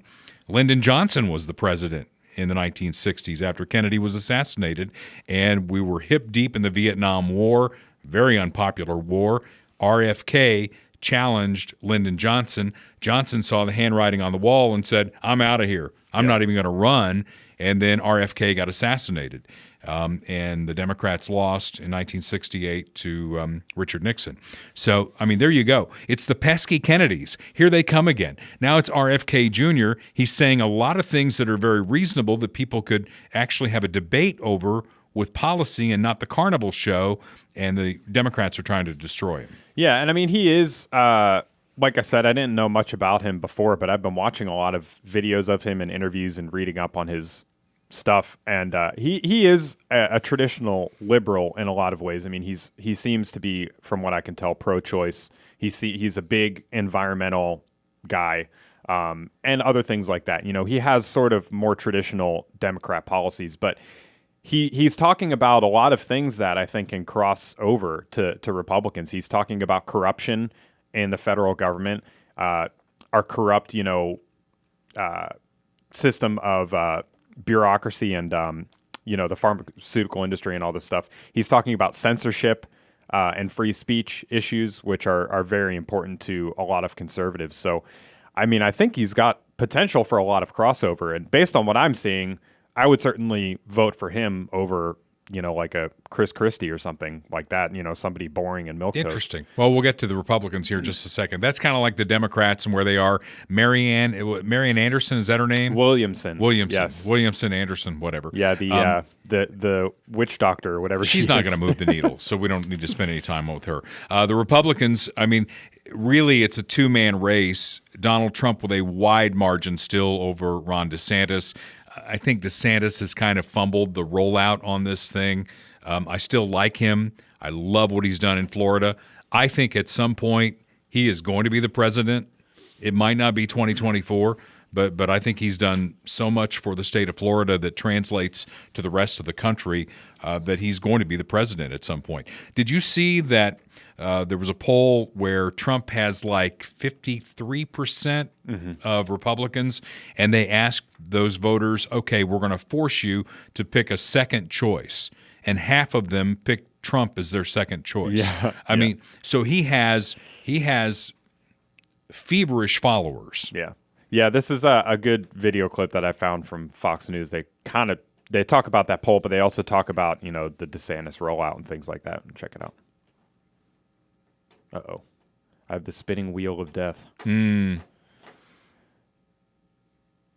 B: Lyndon Johnson was the president in the 1960s after Kennedy was assassinated, and we were hip deep in the Vietnam War, very unpopular war. RFK challenged Lyndon Johnson. Johnson saw the handwriting on the wall and said, I'm out of here. I'm not even going to run. And then RFK got assassinated. And the Democrats lost in 1968 to Richard Nixon. So, I mean, there you go. It's the pesky Kennedys. Here they come again. Now it's RFK Jr. He's saying a lot of things that are very reasonable that people could actually have a debate over with policy and not the carnival show, and the Democrats are trying to destroy him.
C: Yeah, and I mean, he is, like I said, I didn't know much about him before, but I've been watching a lot of videos of him and interviews and reading up on his stuff, and he is a traditional liberal in a lot of ways. I mean, he seems to be, from what I can tell, pro-choice. He's a big environmental guy, and other things like that. He has sort of more traditional Democrat policies, but he's talking about a lot of things that I think can cross over to Republicans. He's talking about corruption in the federal government, our corrupt, system of bureaucracy and the pharmaceutical industry and all this stuff. He's talking about censorship and free speech issues, which are very important to a lot of conservatives. So, I mean, I think he's got potential for a lot of crossover. And based on what I'm seeing, I would certainly vote for him over, like a Chris Christie or something like that, somebody boring and milquetoast.
B: Interesting. Well, we'll get to the Republicans here in just a second. That's kind of like the Democrats and where they are. Marianne Anderson, is that her name?
C: Williamson.
B: Yes. Williamson, Anderson, whatever.
C: Yeah, the witch doctor or whatever.
B: She's not going to move the needle, so we don't need to spend any time with her. The Republicans, I mean, really it's a two-man race. Donald Trump with a wide margin still over Ron DeSantis. I think DeSantis has kind of fumbled the rollout on this thing. I still like him. I love what he's done in Florida. I think at some point he is going to be the president. It might not be 2024, but I think he's done so much for the state of Florida that translates to the rest of the country that he's going to be the president at some point. Did you see that there was a poll where Trump has like 53% of Republicans, and they asked those voters, okay, we're going to force you to pick a second choice, and half of them picked Trump as their second choice. I mean, so he has feverish followers.
C: Yeah, this is a good video clip that I found from Fox News. They talk about that poll, but they also talk about, the DeSantis rollout and things like that. Check it out. Uh-oh. I have the spinning wheel of death. All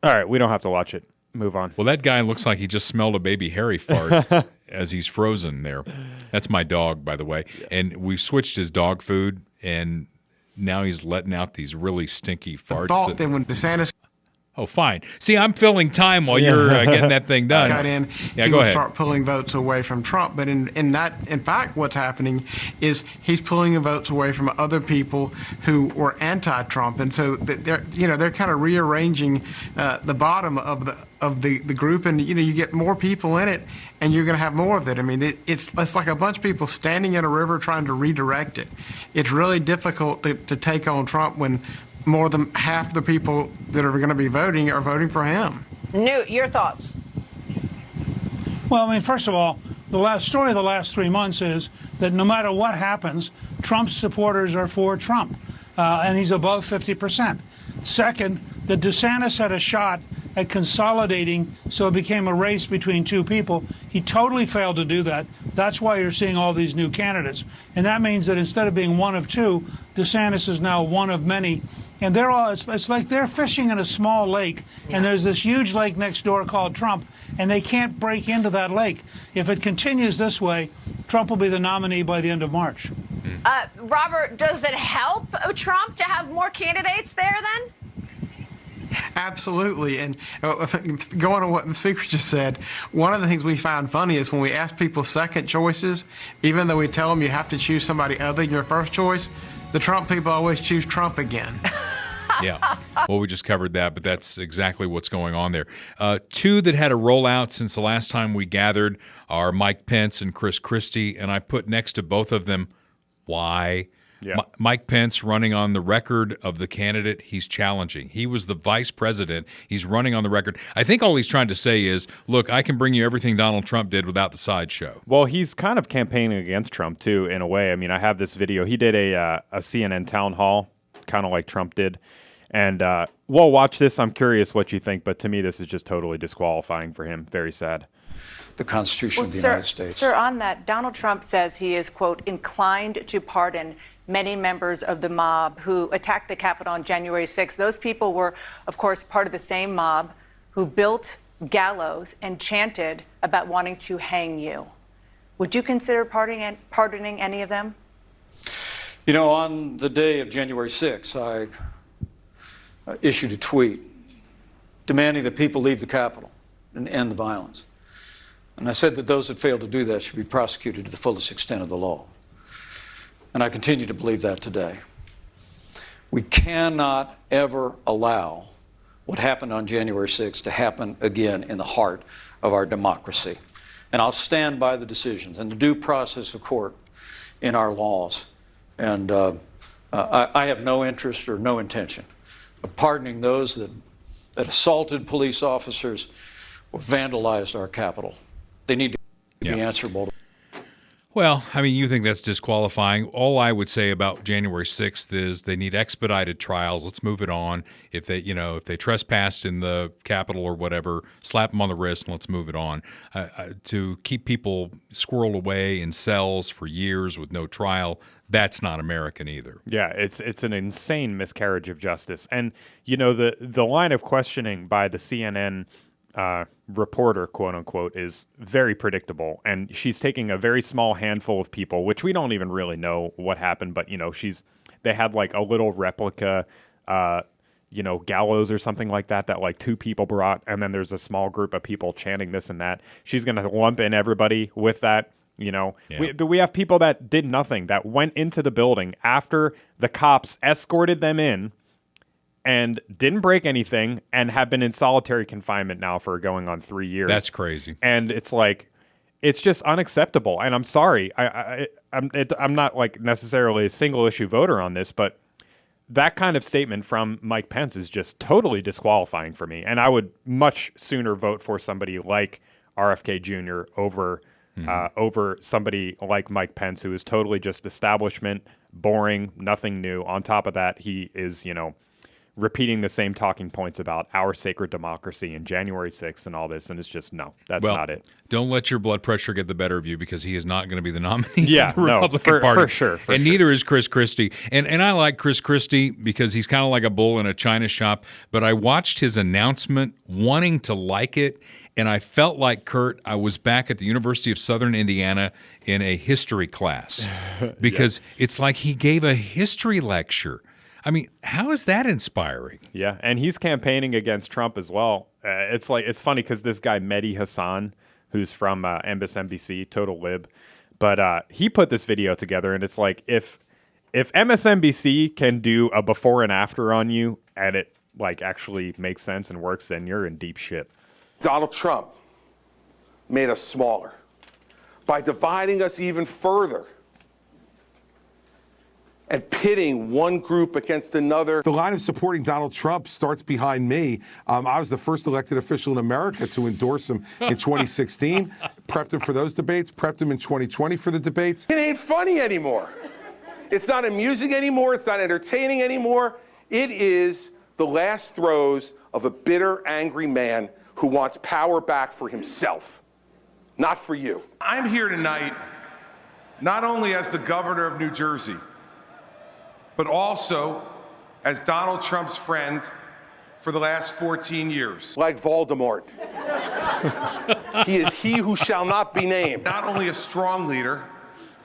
C: right, we don't have to watch it. Move on.
B: Well, that guy looks like he just smelled a baby Harry fart as he's frozen there. That's my dog, by the way. Yeah. And we've switched his dog food, and now he's letting out these really stinky farts.
H: I thought that when DeSantis...
B: Oh, fine. See, I'm filling time while you're getting that thing done.
H: Got in, he
B: go
H: would
B: ahead.
H: start pulling votes away from Trump. But in fact, what's happening is he's pulling votes away from other people who were anti-Trump, and so they're kind of rearranging the bottom of the group, and you get more people in it, and you're going to have more of it. I mean, it's like a bunch of people standing in a river trying to redirect it. It's really difficult to take on Trump when more than half the people that are going to be voting are voting for him.
I: Newt, your thoughts?
J: Well, I mean, first of all, the last story of the last 3 months is that no matter what happens, Trump's supporters are for Trump, and he's above 50%. Second, that DeSantis had a shot at consolidating, so it became a race between two people. He totally failed to do that. That's why you're seeing all these new candidates. And that means that instead of being one of two, DeSantis is now one of many. And they're all, it's like they're fishing in a small lake, and there's this huge lake next door called Trump, and they can't break into that lake. If it continues this way, Trump will be the nominee by the end of March.
I: Robert, does it help Trump to have more candidates there then?
H: Absolutely. And going on what the speaker just said, one of the things we find funny is when we ask people second choices, even though we tell them you have to choose somebody other than your first choice, the Trump people always choose Trump again.
B: Yeah. Well, we just covered that, but that's exactly what's going on there. Two that had a rollout since the last time we gathered are Mike Pence and Chris Christie, and I put next to both of them, why?
C: Yeah.
B: Mike Pence running on the record of the candidate he's challenging. He was the vice president. He's running on the record. I think all he's trying to say is, look, I can bring you everything Donald Trump did without the sideshow.
C: Well, he's kind of campaigning against Trump, too, in a way. I mean, I have this video. He did a CNN town hall, kind of like Trump did. And we'll watch this. I'm curious what you think, but to me, this is just totally disqualifying for him. Very sad.
K: The Constitution of the United States.
L: Sir, on that, Donald Trump says he is, quote, inclined to pardon many members of the mob who attacked the Capitol on January 6th. Those people were, of course, part of the same mob who built gallows and chanted about wanting to hang you. Would you consider pardoning any of them?
K: You know, on the day of January 6th, I issued a tweet demanding that people leave the Capitol and end the violence. And I said that those that failed to do that should be prosecuted to the fullest extent of the law. And I continue to believe that today. We cannot ever allow what happened on January 6th to happen again in the heart of our democracy. And I'll stand by the decisions and the due process of court in our laws. And I have no interest or no intention of pardoning those that assaulted police officers or vandalized our Capitol. They need to be answerable.
B: Well, I mean, you think that's disqualifying. All I would say about January 6th is they need expedited trials. Let's move it on. If they trespassed in the Capitol or whatever, slap them on the wrist and let's move it on. To keep people squirreled away in cells for years with no trial, that's not American either.
C: Yeah, it's an insane miscarriage of justice. And, the line of questioning by the CNN reporter, quote unquote, is very predictable. And she's taking a very small handful of people, which we don't even really know what happened. But, they had like a little replica, gallows or something like that like 2 people brought, and then there's a small group of people chanting this and that. She's going to lump in everybody with that. We have people that did nothing, that went into the building after the cops escorted them in and didn't break anything and have been in solitary confinement now for going on 3 years.
B: That's crazy.
C: And it's like, it's just unacceptable. And I'm sorry, I'm not like necessarily a single issue voter on this, but that kind of statement from Mike Pence is just totally disqualifying for me. And I would much sooner vote for somebody like RFK Jr. over somebody like Mike Pence, who is totally just establishment, boring, nothing new. On top of that, he is, repeating the same talking points about our sacred democracy and January 6th and all this. And it's just, no, that's not it.
B: Don't let your blood pressure get the better of you, because he is not going to be the nominee
C: of
B: the Republican Party.
C: For sure.
B: And neither is Chris Christie. And I like Chris Christie because he's kind of like a bull in a china shop. But I watched his announcement wanting to like it, and I felt like, Kurt, I was back at the University of Southern Indiana in a history class, because it's like he gave a history lecture. I mean, how is that inspiring?
C: Yeah, and he's campaigning against Trump as well. It's funny because this guy, Mehdi Hassan, who's from MSNBC, total lib, but he put this video together, and it's like, if MSNBC can do a before and after on you, and it like actually makes sense and works, then you're in deep shit.
M: Donald Trump made us smaller by dividing us even further and pitting one group against another.
N: The line of supporting Donald Trump starts behind me. I was the first elected official in America to endorse him in 2016, prepped him for those debates, prepped him in 2020 for the debates.
M: It ain't funny anymore. It's not amusing anymore. It's not entertaining anymore. It is the last throes of a bitter, angry man who wants power back for himself, not for you.
N: I'm here tonight not only as the governor of New Jersey, but also as Donald Trump's friend for the last 14 years.
M: Like Voldemort. He is he who shall not be named.
N: Not only a strong leader.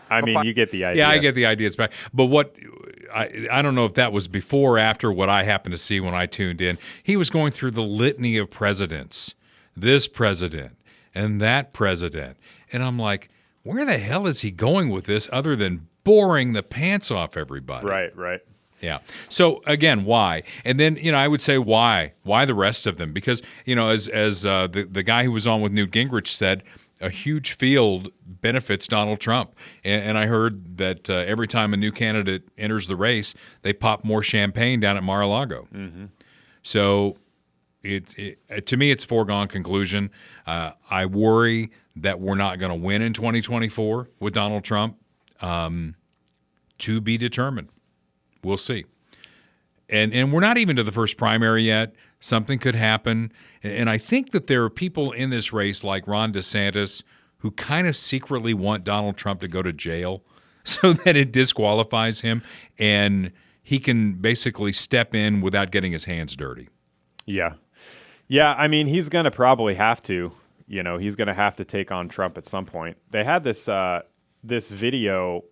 C: I mean, you get the idea.
B: Yeah, I get the idea. It's back. But what I don't know if that was before or after what I happened to see when I tuned in. He was going through the litany of presidents, this president and that president. And I'm like, where the hell is he going with this other than boring the pants off everybody?
C: Right.
B: Yeah. So again, why? And then, I would say why? Why the rest of them? Because, as the guy who was on with Newt Gingrich said, a huge field benefits Donald Trump. And I heard that every time a new candidate enters the race, they pop more champagne down at Mar-a-Lago. Mm-hmm. So to me, it's a foregone conclusion. I worry that we're not going to win in 2024 with Donald Trump. To be determined. We'll see. And we're not even to the first primary yet. Something could happen. And I think that there are people in this race like Ron DeSantis who kind of secretly want Donald Trump to go to jail so that it disqualifies him and he can basically step in without getting his hands dirty.
C: Yeah. Yeah, I mean, he's going to probably have to. He's going to have to take on Trump at some point. They had this video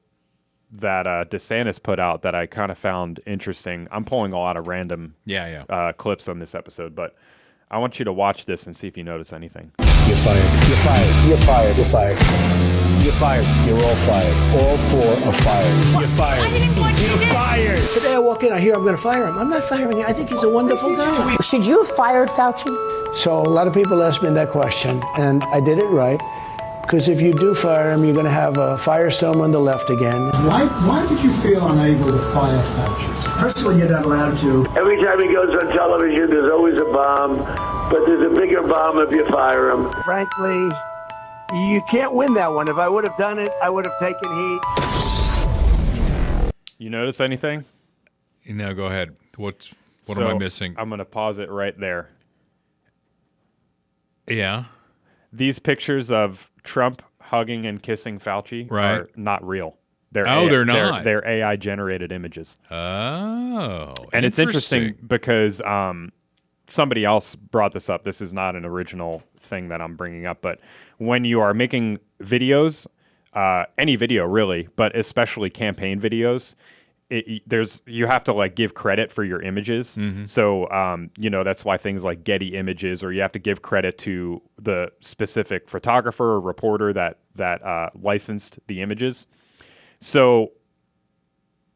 C: that DeSantis put out that I kind of found interesting. I'm pulling a lot of random clips on this episode, but I want you to watch this and see if you notice anything.
O: You're fired. You're fired. You're fired. You're fired. You're fired. You're all fired. All 4 are fired. You're fired. You're fired. Today I walk in, I hear I'm going to fire him. I'm not firing him. I think he's a wonderful guy.
P: Should you have fired Fauci?
O: So a lot of people asked me that question, and I did it right. Because if you do fire him, you're going to have a firestorm on the left again.
Q: Why did you feel unable to fire Fauci?
O: Personally, you're not allowed to.
R: Every time he goes on television, there's always a bomb, but there's a bigger bomb if you fire him.
S: Frankly, you can't win that one. If I would have done it, I would have taken heat.
C: You notice anything?
B: No, go ahead. What am I missing?
C: I'm going to pause it right there.
B: Yeah.
C: These pictures of Trump hugging and kissing Fauci are not real. They're
B: not.
C: They're AI generated images.
B: Oh,
C: and it's interesting because somebody else brought this up. This is not an original thing that I'm bringing up, but when you are making videos, any video really, but especially campaign videos, you have to like give credit for your images. So that's why things like Getty Images, or you have to give credit to the specific photographer or reporter that licensed the images. So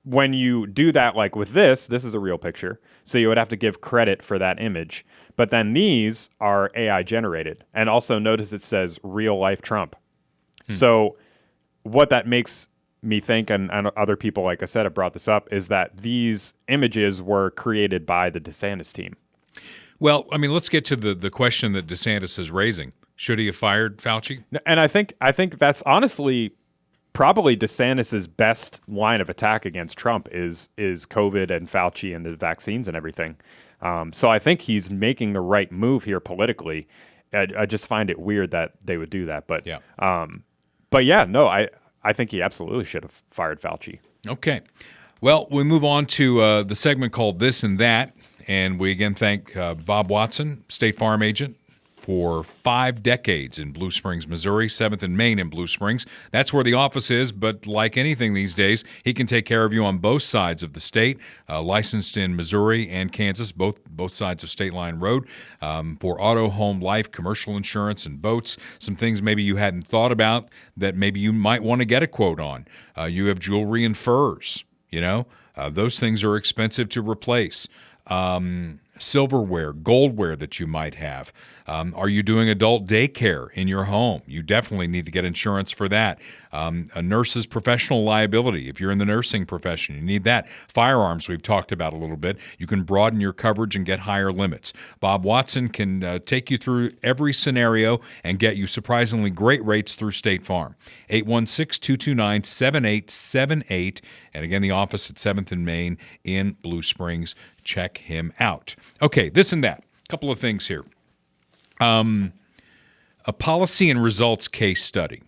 C: when you do that, like with this is a real picture, so you would have to give credit for that image. But then these are AI generated, and also notice it says real life Trump. So what that makes me think, and other people, like I said, have brought this up, is that these images were created by the DeSantis team.
B: Well, I mean, let's get to the question that DeSantis is raising. Should he have fired Fauci?
C: And I think that's honestly probably DeSantis's best line of attack against Trump is COVID and Fauci and the vaccines and everything. So I think he's making the right move here politically. I just find it weird that they would do that. But I think he absolutely should have fired Fauci.
B: Okay. Well, we move on to the segment called This and That. And we again thank Bob Watson, State Farm agent, for 5 decades in Blue Springs, Missouri, 7th and Main in Blue Springs. That's where the office is, but like anything these days, he can take care of you on both sides of the state, licensed in Missouri and Kansas, both sides of State Line Road, for auto, home, life, commercial insurance, and boats. Some things maybe you hadn't thought about that maybe you might want to get a quote on. You have jewelry and furs, those things are expensive to replace. Silverware, goldware that you might have. Are you doing adult daycare in your home? You definitely need to get insurance for that. A nurse's professional liability. If you're in the nursing profession, you need that. Firearms, we've talked about a little bit. You can broaden your coverage and get higher limits. Bob Watson can take you through every scenario and get you surprisingly great rates through State Farm. 816-229-7878. And again, the office at 7th and Main in Blue Springs. Check him out. Okay, this and that. A couple of things here. A policy and results case study.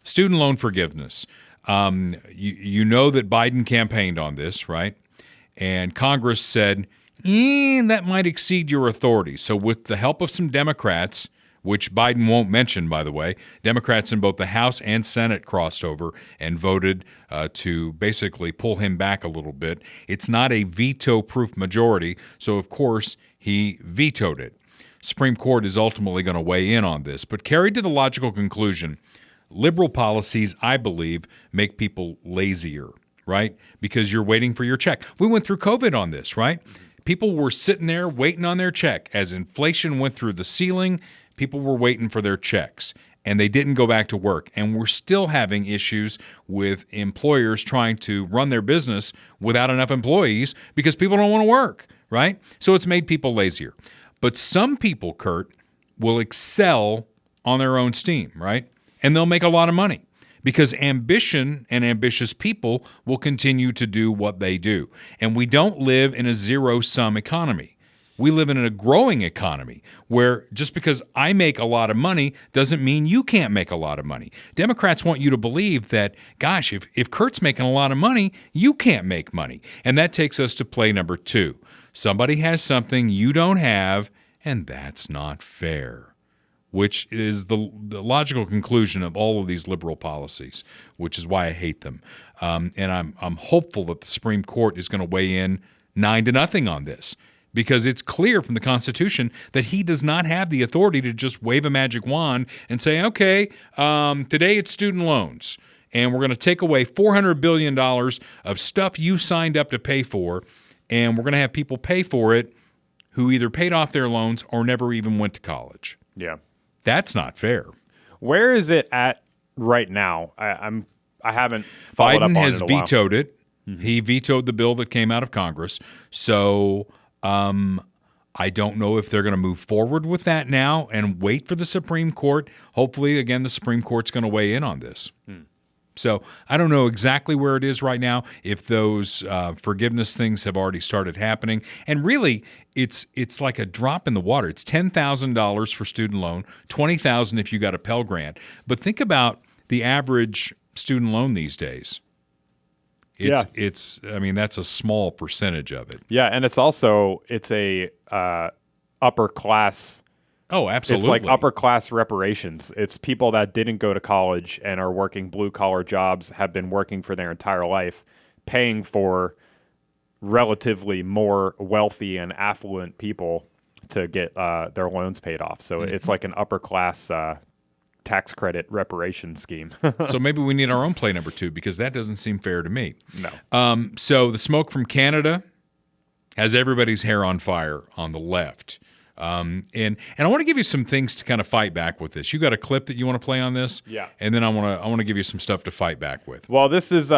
B: Student loan forgiveness. You know that Biden campaigned on this, right? And Congress said, that might exceed your authority. So with the help of some Democrats, which Biden won't mention, by the way, Democrats in both the House and Senate crossed over and voted to basically pull him back a little bit. It's not a veto-proof majority, so of course he vetoed it. Supreme Court is ultimately going to weigh in on this, but carried to the logical conclusion, liberal policies, I believe, make people lazier, right? Because you're waiting for your check. We went through COVID on this, right? People were sitting there waiting on their check. As inflation went through the ceiling, people were waiting for their checks, and they didn't go back to work. And we're still having issues with employers trying to run their business without enough employees because people don't want to work, right? So it's made people lazier. But some people, Kurt, will excel on their own steam, right? And they'll make a lot of money because ambition and ambitious people will continue to do what they do. And we don't live in a zero-sum economy. We live in a growing economy where just because I make a lot of money doesn't mean you can't make a lot of money. Democrats want you to believe that, gosh, if Kurt's making a lot of money, you can't make money. And that takes us to play number 2. Somebody has something you don't have, and that's not fair, which is the logical conclusion of all of these liberal policies, which is why I hate them. And I'm hopeful that the Supreme Court is going to weigh in 9-0 on this, because it's clear from the Constitution that he does not have the authority to just wave a magic wand and say, okay, today it's student loans, and we're going to take away $400 billion of stuff you signed up to pay for, and we're going to have people pay for it who either paid off their loans or never even went to college.
C: Yeah.
B: That's not fair.
C: Where is it at right now? I haven't followed up on it in a while.
B: Biden has vetoed it. Mm-hmm. He vetoed the bill that came out of Congress. So I don't know if they're going to move forward with that now and wait for the Supreme Court. Hopefully, again, the Supreme Court's going to weigh in on this. So I don't know exactly where it is right now, if those forgiveness things have already started happening. And really, it's like a drop in the water. It's $10,000 for student loan, $20,000 if you got a Pell Grant. But think about the average student loan these days. It's I mean, that's a small percentage of it.
C: Yeah, and it's a upper class.
B: Oh, absolutely.
C: It's like upper class reparations. It's people that didn't go to college and are working blue collar jobs, have been working for their entire life, paying for relatively more wealthy and affluent people to get their loans paid off. So it's like an upper class tax credit reparation scheme.
B: So maybe we need our own play number 2 because that doesn't seem fair to me.
C: No.
B: So the smoke from Canada has everybody's hair on fire on the left. And I want to give you some things to kind of fight back with this. You got a clip that you want to play on this?
C: Yeah.
B: And then I want to give you some stuff to fight back with.
C: Well, this is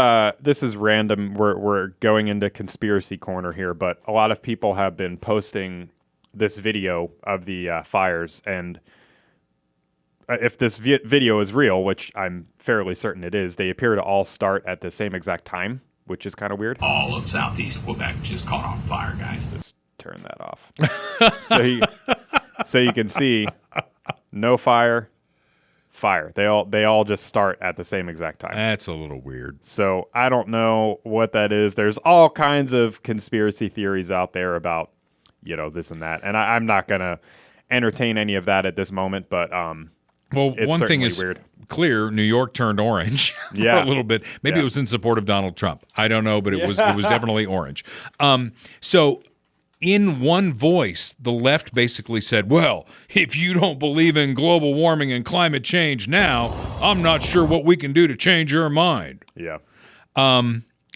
C: random. We're going into conspiracy corner here, but a lot of people have been posting this video of the fires, and if this video is real, which I'm fairly certain it is, they appear to all start at the same exact time, which is kind of weird.
P: All of southeast Quebec just caught on fire, guys.
C: Just turn that off. so you can see no fire. They all just start at the same exact time.
B: That's a little weird.
C: So I don't know what that is. There's all kinds of conspiracy theories out there about, this and that. And I'm not going to entertain any of that at this moment, but
B: well, one thing is
C: weird.
B: Clear. New York turned orange for a little bit. Maybe it was in support of Donald Trump. I don't know, but it was definitely orange. So in one voice, the left basically said, well, if you don't believe in global warming and climate change now, I'm not sure what we can do to change your mind.
C: Yeah.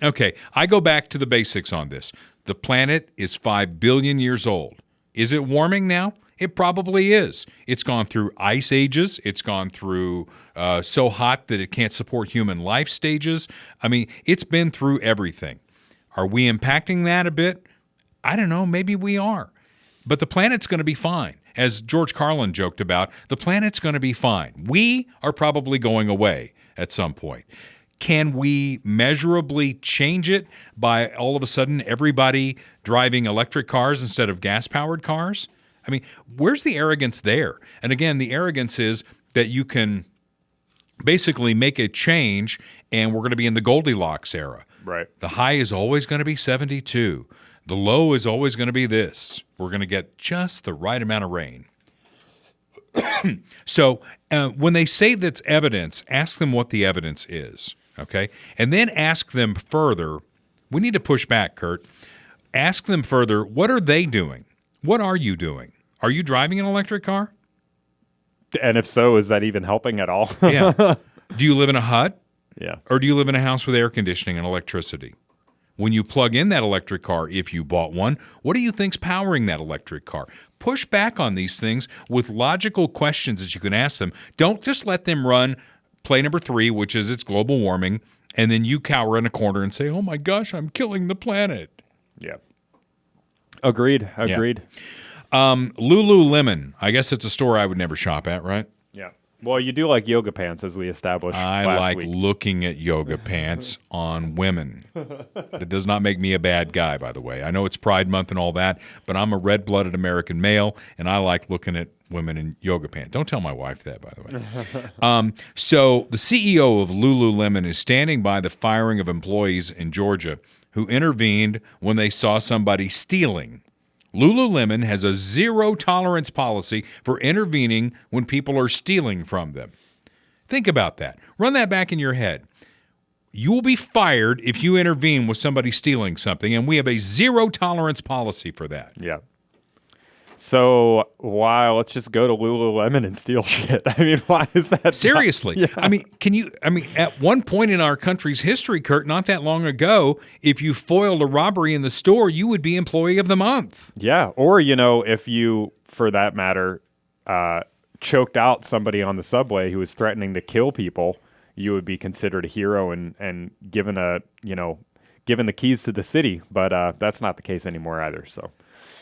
B: Okay, I go back to the basics on this. The planet is 5 billion years old. Is it warming now? It probably is. It's gone through ice ages. It's gone through so hot that it can't support human life stages. I mean, it's been through everything. Are we impacting that a bit? I don't know. Maybe we are. But the planet's going to be fine. As George Carlin joked about, the planet's going to be fine. We are probably going away at some point. Can we measurably change it by all of a sudden everybody driving electric cars instead of gas-powered cars? I mean, where's the arrogance there? And again, the arrogance is that you can basically make a change and we're going to be in the Goldilocks era.
C: Right.
B: The high is always going to be 72. The low is always going to be this. We're going to get just the right amount of rain. So when they say that's evidence, ask them what the evidence is, okay? And then ask them further. We need to push back, Kurt. Ask them further, what are they doing? What are you doing? Are you driving an electric car?
C: And if so, is that even helping at all?
B: Yeah. Do you live in a hut?
C: Yeah.
B: Or do you live in a house with air conditioning and electricity? When you plug in that electric car, if you bought one, what do you think's powering that electric car? Push back on these things with logical questions that you can ask them. Don't just let them run play number 3, which is it's global warming, and then you cower in a corner and say, oh my gosh, I'm killing the planet.
C: Yeah. Agreed.
B: Yeah. Lululemon, I guess it's a store I would never shop at, right?
C: Yeah. Well, you do like yoga pants, as we established
B: I
C: last
B: like
C: week.
B: looking at yoga pants on women. That does not make me a bad guy, by the way. I know it's Pride Month and all that, but I'm a red-blooded American male, and I like looking at women in yoga pants. Don't tell my wife that, by the way. So the CEO of Lululemon is standing by the firing of employees in Georgia who intervened when they saw somebody stealing. Lululemon has a zero-tolerance policy for intervening when people are stealing from them. Think about that. Run that back in your head. You will be fired if you intervene with somebody stealing something, and we have a zero-tolerance policy for that.
C: Yeah. So let's just go to Lululemon and steal shit. I mean, why is that?
B: Seriously.
C: Yeah.
B: I mean, at one point in our country's history, Kurt, not that long ago, if you foiled a robbery in the store, you would be Employee of the Month.
C: Yeah. Or, if you, for that matter, choked out somebody on the subway who was threatening to kill people, you would be considered a hero and given the keys to the city. But that's not the case anymore either. So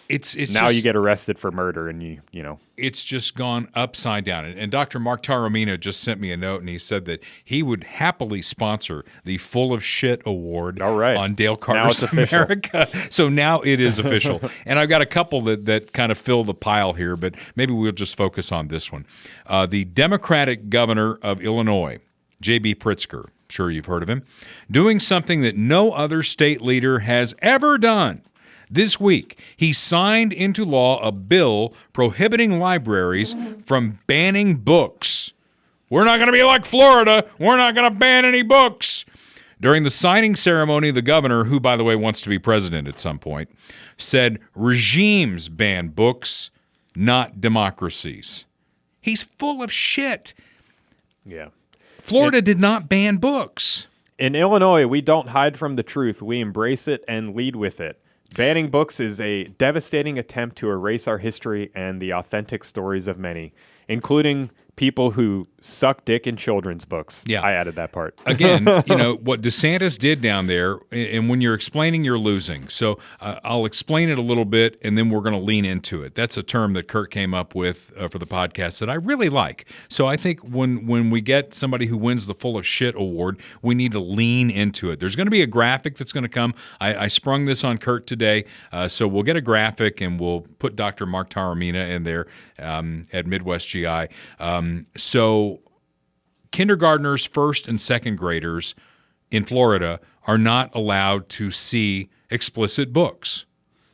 B: it's
C: now
B: just,
C: you get arrested for murder, and you know
B: it's just gone upside down. And Dr. Mark Taormina just sent me a note, and he said that he would happily sponsor the Full of Shit Award on Dale Carter's America. So now it is official. And I've got a couple that kind of fill the pile here, but maybe we'll just focus on this one. The Democratic governor of Illinois, J.B. Pritzker, sure you've heard of him, doing something that no other state leader has ever done. This week, he signed into law a bill prohibiting libraries from banning books. We're not going to be like Florida. We're not going to ban any books. During the signing ceremony, the governor, who, by the way, wants to be president at some point, said regimes ban books, not democracies. He's full of shit.
C: Yeah.
B: Florida did not ban books.
C: In Illinois, we don't hide from the truth. We embrace it and lead with it. Banning books is a devastating attempt to erase our history and the authentic stories of many, including people who suck dick in children's books.
B: Yeah.
C: I added that part.
B: Again, what DeSantis did down there, and when you're explaining, you're losing. So I'll explain it a little bit, and then we're going to lean into it. That's a term that Kurt came up with for the podcast that I really like. So I think when we get somebody who wins the Full of Shit award, we need to lean into it. There's going to be a graphic that's going to come. I sprung this on Kurt today, so we'll get a graphic, and we'll put Dr. Mark Taormina in there at Midwest GI. So kindergartners, first and second graders in Florida are not allowed to see explicit books.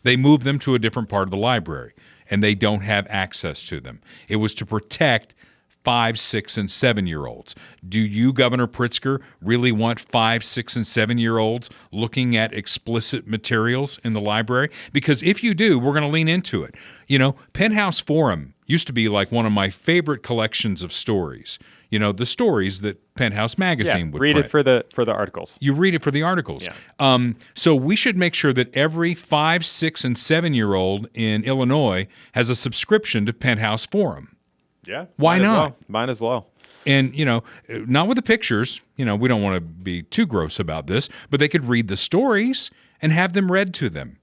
B: They move them to a different part of the library, and they don't have access to them. It was to protect 5, 6, and 7-year-olds. Do you, Governor Pritzker, really want 5, 6, and 7-year-olds looking at explicit materials in the library? Because if you do, we're going to lean into it. Penthouse Forum used to be like one of my favorite collections of stories. The stories that Penthouse Magazine would
C: read
B: print.
C: it for the articles.
B: You read it for the articles. Yeah. So we should make sure that every 5, 6, and 7-year-old in Illinois has a subscription to Penthouse Forum.
C: Yeah.
B: Why not?
C: Might as well.
B: And, not with the pictures. We don't want to be too gross about this, but they could read the stories and have them read to them,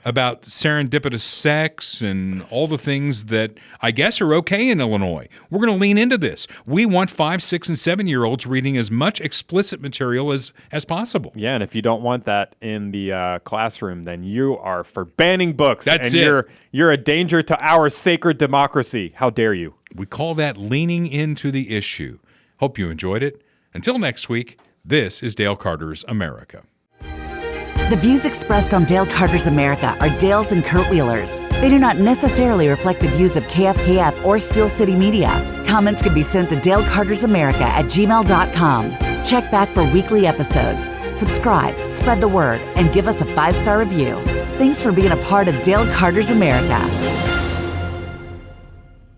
B: about serendipitous sex and all the things that I guess are okay in Illinois. We're going to lean into this. We want 5, 6, and 7-year-olds reading as much explicit material as possible.
C: Yeah, and if you don't want that in the classroom, then you are for banning books.
B: That's
C: it. You're a danger to our sacred democracy. How dare you?
B: We call that leaning into the issue. Hope you enjoyed it. Until next week, this is Dale Carter's America.
T: The views expressed on Dale Carter's America are Dale's and Kurt Wheeler's. They do not necessarily reflect the views of KFKF or Steel City Media. Comments can be sent to dalecartersamerica@gmail.com. Check back for weekly episodes. Subscribe, spread the word, and give us a 5-star review. Thanks for being a part of Dale Carter's America.